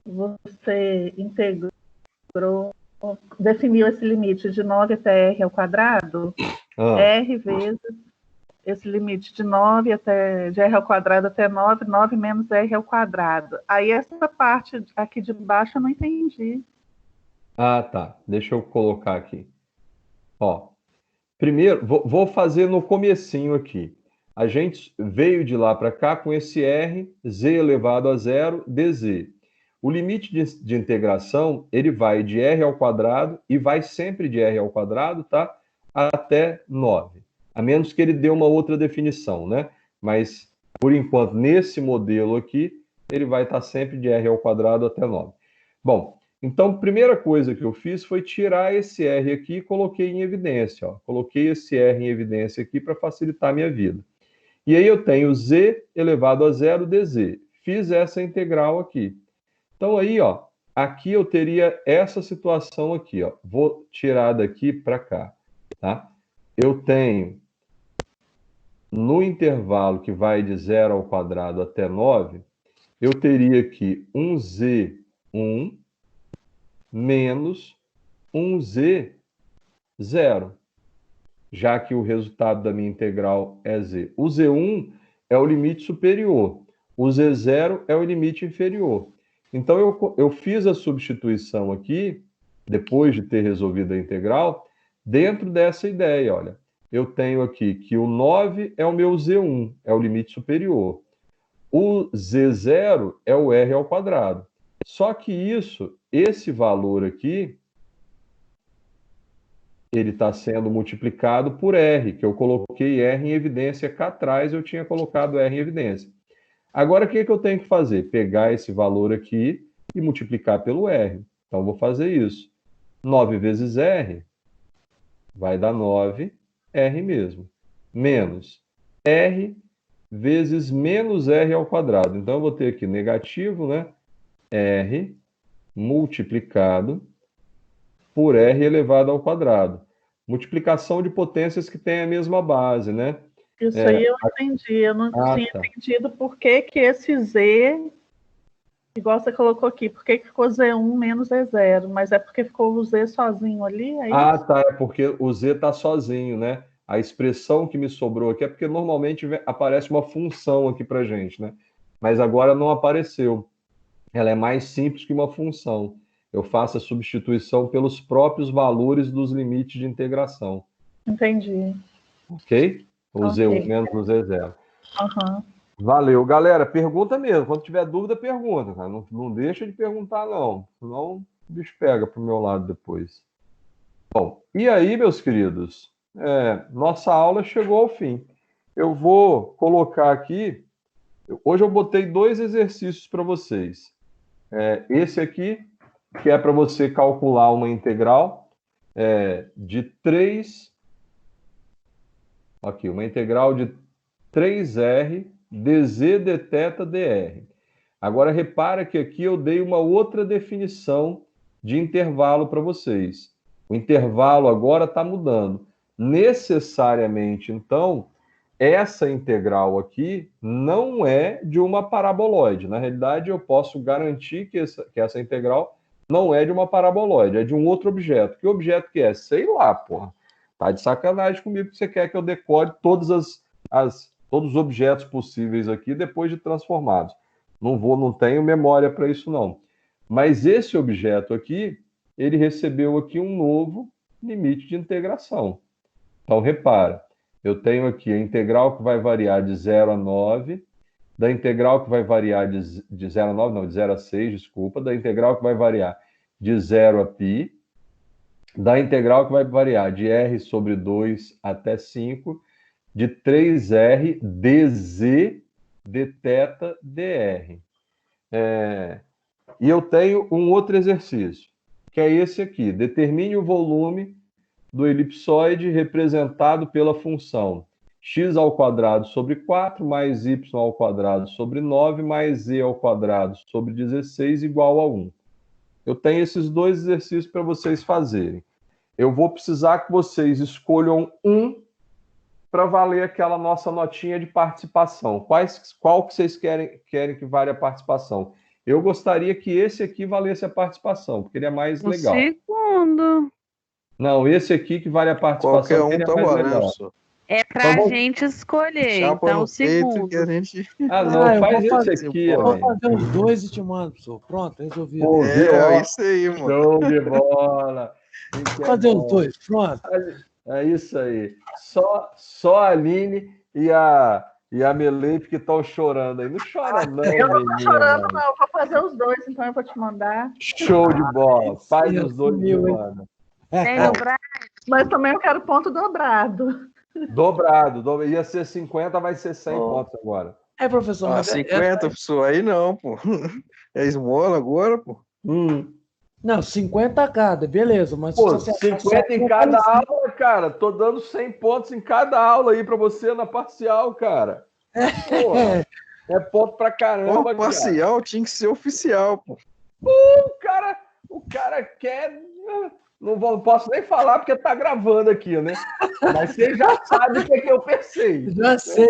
você integrou, definiu esse limite de 9 até r ao quadrado, r vezes esse limite de 9 de r ao quadrado até 9, 9 menos r ao quadrado. Aí essa parte aqui de baixo eu não entendi. Ah, tá. Deixa eu colocar aqui. Ó. Primeiro, vou fazer no comecinho aqui. A gente veio de lá para cá com esse r, z elevado a zero, dz. O limite de integração, ele vai de r ao quadrado e vai sempre de r ao quadrado, tá? Até 9. A menos que ele dê uma outra definição, né? Mas, por enquanto, nesse modelo aqui, ele vai estar sempre de r ao quadrado até 9. Bom, então, a primeira coisa que eu fiz foi tirar esse r aqui e coloquei em evidência. Ó. Coloquei esse r em evidência aqui para facilitar a minha vida. E aí eu tenho z elevado a zero dz. Fiz essa integral aqui. Então aí, ó, aqui eu teria essa situação aqui, ó. Vou tirar daqui para cá, tá? Eu tenho, no intervalo que vai de 0 ao quadrado até 9, eu teria aqui 1z1 menos 1z0, já que o resultado da minha integral é z. O z1 é o limite superior, o z0 é o limite inferior. Então, eu fiz a substituição aqui, depois de ter resolvido a integral, dentro dessa ideia, olha. Eu tenho aqui que o 9 é o meu z1, é o limite superior. O z0 é o r ao quadrado. Só que esse valor aqui, ele está sendo multiplicado por r, que eu coloquei r em evidência. Cá atrás eu tinha colocado r em evidência. Agora, o que eu tenho que fazer? Pegar esse valor aqui e multiplicar pelo r. Então, eu vou fazer isso. 9 vezes r vai dar 9, r mesmo. Menos r vezes menos r ao quadrado. Então, eu vou ter aqui negativo, né? R multiplicado por r elevado ao quadrado. Multiplicação de potências que têm a mesma base, né? Isso aí eu entendi. Eu não tinha entendido por que esse z, igual você colocou aqui, por que ficou z1 menos z0, mas é porque ficou o z sozinho ali? É isso? Tá, é porque o z está sozinho, né? A expressão que me sobrou aqui é porque normalmente aparece uma função aqui para gente, né? Mas agora não apareceu. Ela é mais simples que uma função. Eu faço a substituição pelos próprios valores dos limites de integração. Entendi. Ok? O Z1 menos o Z0. Uhum. Valeu. Galera, pergunta mesmo. Quando tiver dúvida, pergunta. Cara. Não deixa de perguntar, não. Senão o bicho pega para o meu lado depois. Bom, e aí, meus queridos? Nossa aula chegou ao fim. Eu vou colocar aqui... Hoje eu botei 2 exercícios para vocês. Esse aqui, que é para você calcular uma integral de 3... Aqui, uma integral de 3r dz dθ dr. Agora, repara que aqui eu dei uma outra definição de intervalo para vocês. O intervalo agora está mudando. Necessariamente, então, essa integral aqui não é de uma paraboloide. Na realidade, eu posso garantir que essa integral não é de uma paraboloide, é de um outro objeto. Que objeto que é? Sei lá, porra. Tá de sacanagem comigo que você quer que eu decore todos os objetos possíveis aqui depois de transformados. Não tenho memória para isso, não. Mas esse objeto aqui, ele recebeu aqui um novo limite de integração. Então, repara, eu tenho aqui a integral que vai variar de 0 a 9, da integral que vai variar de 0 a 9, não, de 0 a 6, desculpa, da integral que vai variar de 0 a π, da integral que vai variar de r sobre 2 até 5, de 3r dz dθ dr. E eu tenho um outro exercício, que é esse aqui. Determine o volume do elipsoide representado pela função x² sobre 4 mais y² sobre 9 mais z² sobre 16 igual a 1. Eu tenho esses dois exercícios para vocês fazerem. Eu vou precisar que vocês escolham um para valer aquela nossa notinha de participação. Qual que vocês querem que vale a participação? Eu gostaria que esse aqui valesse a participação, porque ele é mais legal. Segundo. Não, esse aqui que vale a participação. Qualquer um tá valendo, só. É pra gente escolher, Chapa então no peito segundo. que a gente... Não, faz esse aqui, Eu vou velho. fazer os dois e te mando, professor. Pronto, resolvi. Pô, isso aí, mano. Show de bola. Vou fazer os dois, pronto. É isso aí. Só a Aline e a Melepe que estão chorando aí. Não chora não, Eu não tô menina. chorando, não. Eu vou fazer os dois, então eu vou te mandar. Show de bola. Faz os dois, mano. Tem dobrado? Mas também eu quero ponto dobrado. Dobrado. Ia ser 50, vai ser 100 pontos agora. Professor, mas 50, professor, aí não, pô. É esmola agora, pô. Não, 50 cada, beleza. Mas Pô, se você 50 em cada aula, cara. Tô dando 100 pontos em cada aula aí pra você na parcial, cara. Porra, é ponto pra caramba, Pô, parcial cara. Tinha que ser oficial, pô. O cara quer... Não posso nem falar porque tá gravando aqui, né? Mas você já sabe o que é que eu pensei. Já sei.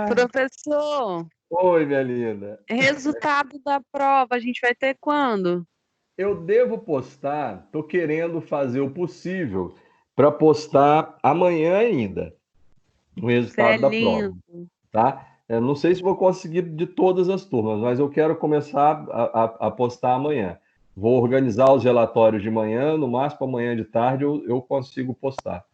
Professor. Oi, minha linda. Resultado da prova, a gente vai ter quando? Eu devo postar, tô querendo fazer o possível para postar amanhã ainda o resultado da prova, tá? Eu não sei se vou conseguir de todas as turmas, mas eu quero começar a postar amanhã. Vou organizar os relatórios de manhã, no máximo amanhã de tarde eu consigo postar.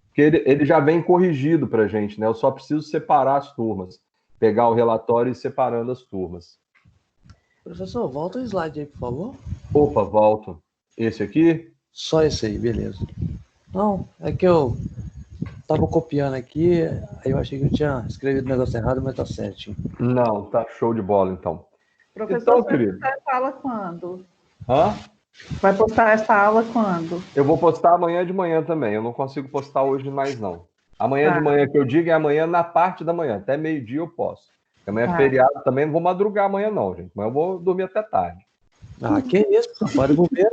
Porque ele já vem corrigido para a gente, né? Eu só preciso separar as turmas, pegar o relatório e ir separando as turmas. Professor, volta o slide aí, por favor. Opa, volto. Esse aqui? Só esse aí, beleza. Não, é que eu tava copiando aqui, aí eu achei que eu tinha escrevido o negócio errado, mas tá certinho. Não, tá show de bola, então. Professor, então, vai postar essa aula quando? Vai postar essa aula quando? Eu vou postar amanhã de manhã também. Eu não consigo postar hoje mais, não. Amanhã de manhã que eu digo é amanhã na parte da manhã. Até meio-dia eu posso. Amanhã é feriado também, não vou madrugar amanhã não, gente. Mas eu vou dormir até tarde. Que isso, pode bobeira.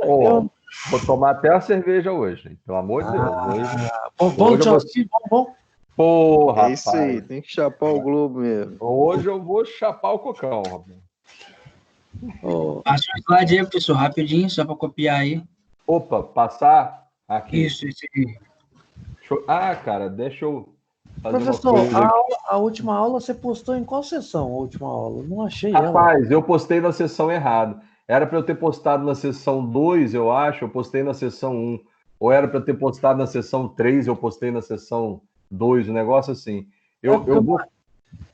Vou tomar até a cerveja hoje, gente. Pelo amor de Deus. Bom, tchauzinho, bom. Porra, isso aí, tem que chapar o globo mesmo. Hoje eu vou chapar o cocão, rapaz. Passa o slide aí, professor, rapidinho, só para copiar aí. Opa, passar aqui. Isso aí. Cara, deixa eu fazer professor, a última aula você postou em qual sessão? A última aula? Não achei ela. Rapaz, eu postei na sessão errada. Era para eu ter postado na sessão 2, eu acho, eu postei na sessão 1. Ou era para eu ter postado na sessão 3, eu postei na sessão 2, um negócio assim. Eu vou...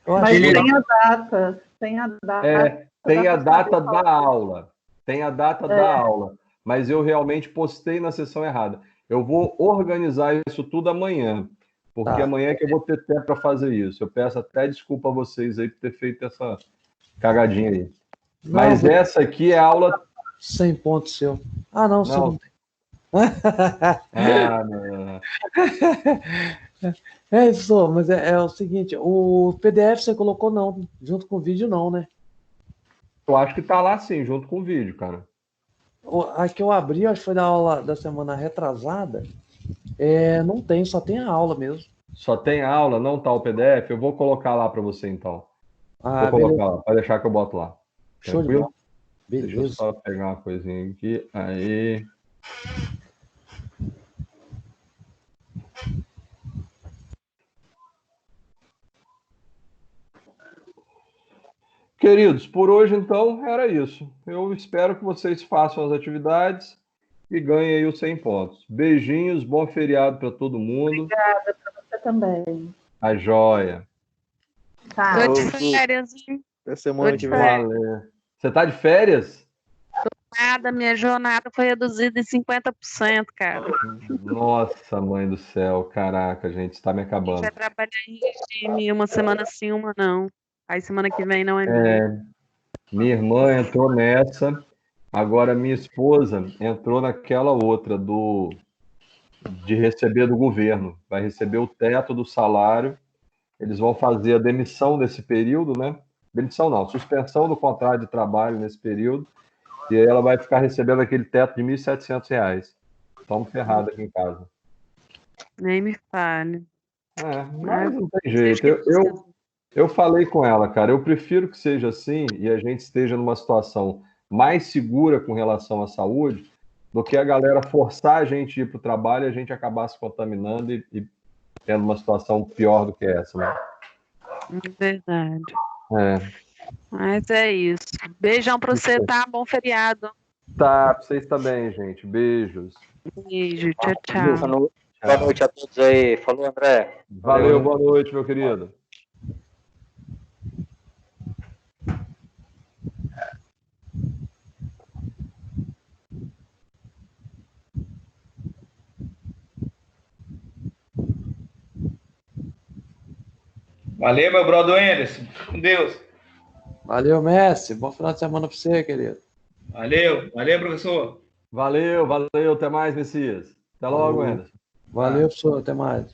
Mas tem a data. Tem a data. Tem a data da aula. Tem a data da aula. Mas eu realmente postei na sessão errada. Eu vou organizar isso tudo amanhã. Porque amanhã é que eu vou ter tempo para fazer isso. Eu peço até desculpa a vocês aí por ter feito essa cagadinha aí. Mas essa aqui é a aula... 100 pontos seu. Não, você não tem. Não. Isso, mas é o seguinte, o PDF você colocou não, junto com o vídeo não, né? Eu acho que tá lá sim, junto com o vídeo, cara. A que eu abri, acho que foi da aula da semana retrasada, não tem, só tem a aula mesmo. Só tem a aula, não tá o PDF? Eu vou colocar lá para você então. Vou colocar lá, pode deixar que eu boto lá. Show de bola. Beleza. Deixa eu só pegar uma coisinha aqui. Aí. Queridos, por hoje, então, era isso. Eu espero que vocês façam as atividades e ganhem aí os 100 pontos. Beijinhos, bom feriado para todo mundo. Obrigada para você também. A joia. Tá. Tô de férias, hein? Até semana que vem. Valeu. Você tá de férias? Nada, minha jornada foi reduzida em 50%, cara. Nossa, mãe do céu. Caraca, gente, está me acabando. Vai trabalhar em regime, uma semana sim, uma não. Aí semana que vem não é minha. Minha irmã entrou nessa. Agora minha esposa entrou naquela outra de receber do governo. Vai receber o teto do salário. Eles vão fazer a demissão desse período, né? Demissão não, suspensão do contrato de trabalho nesse período. E aí ela vai ficar recebendo aquele teto de R$ 1.700. Estamos ferrados aqui em casa. Nem me fale. Mas não tem jeito. Eu falei com ela, cara, eu prefiro que seja assim e a gente esteja numa situação mais segura com relação à saúde do que a galera forçar a gente a ir para o trabalho e a gente acabar se contaminando e tendo uma situação pior do que essa, né? Verdade. É. Mas é isso. Beijão pra você, tá? Bom feriado. Tá, pra vocês também, gente. Beijos. Beijo, tchau, tchau. Boa noite a todos aí. Falou, André. Valeu, boa noite, meu querido. Valeu, meu brother Anderson. Com Deus. Valeu, Messi. Bom final de semana para você, querido. Valeu, professor. Valeu, até mais, Messias. Até logo, Anderson. Valeu, professor, até mais.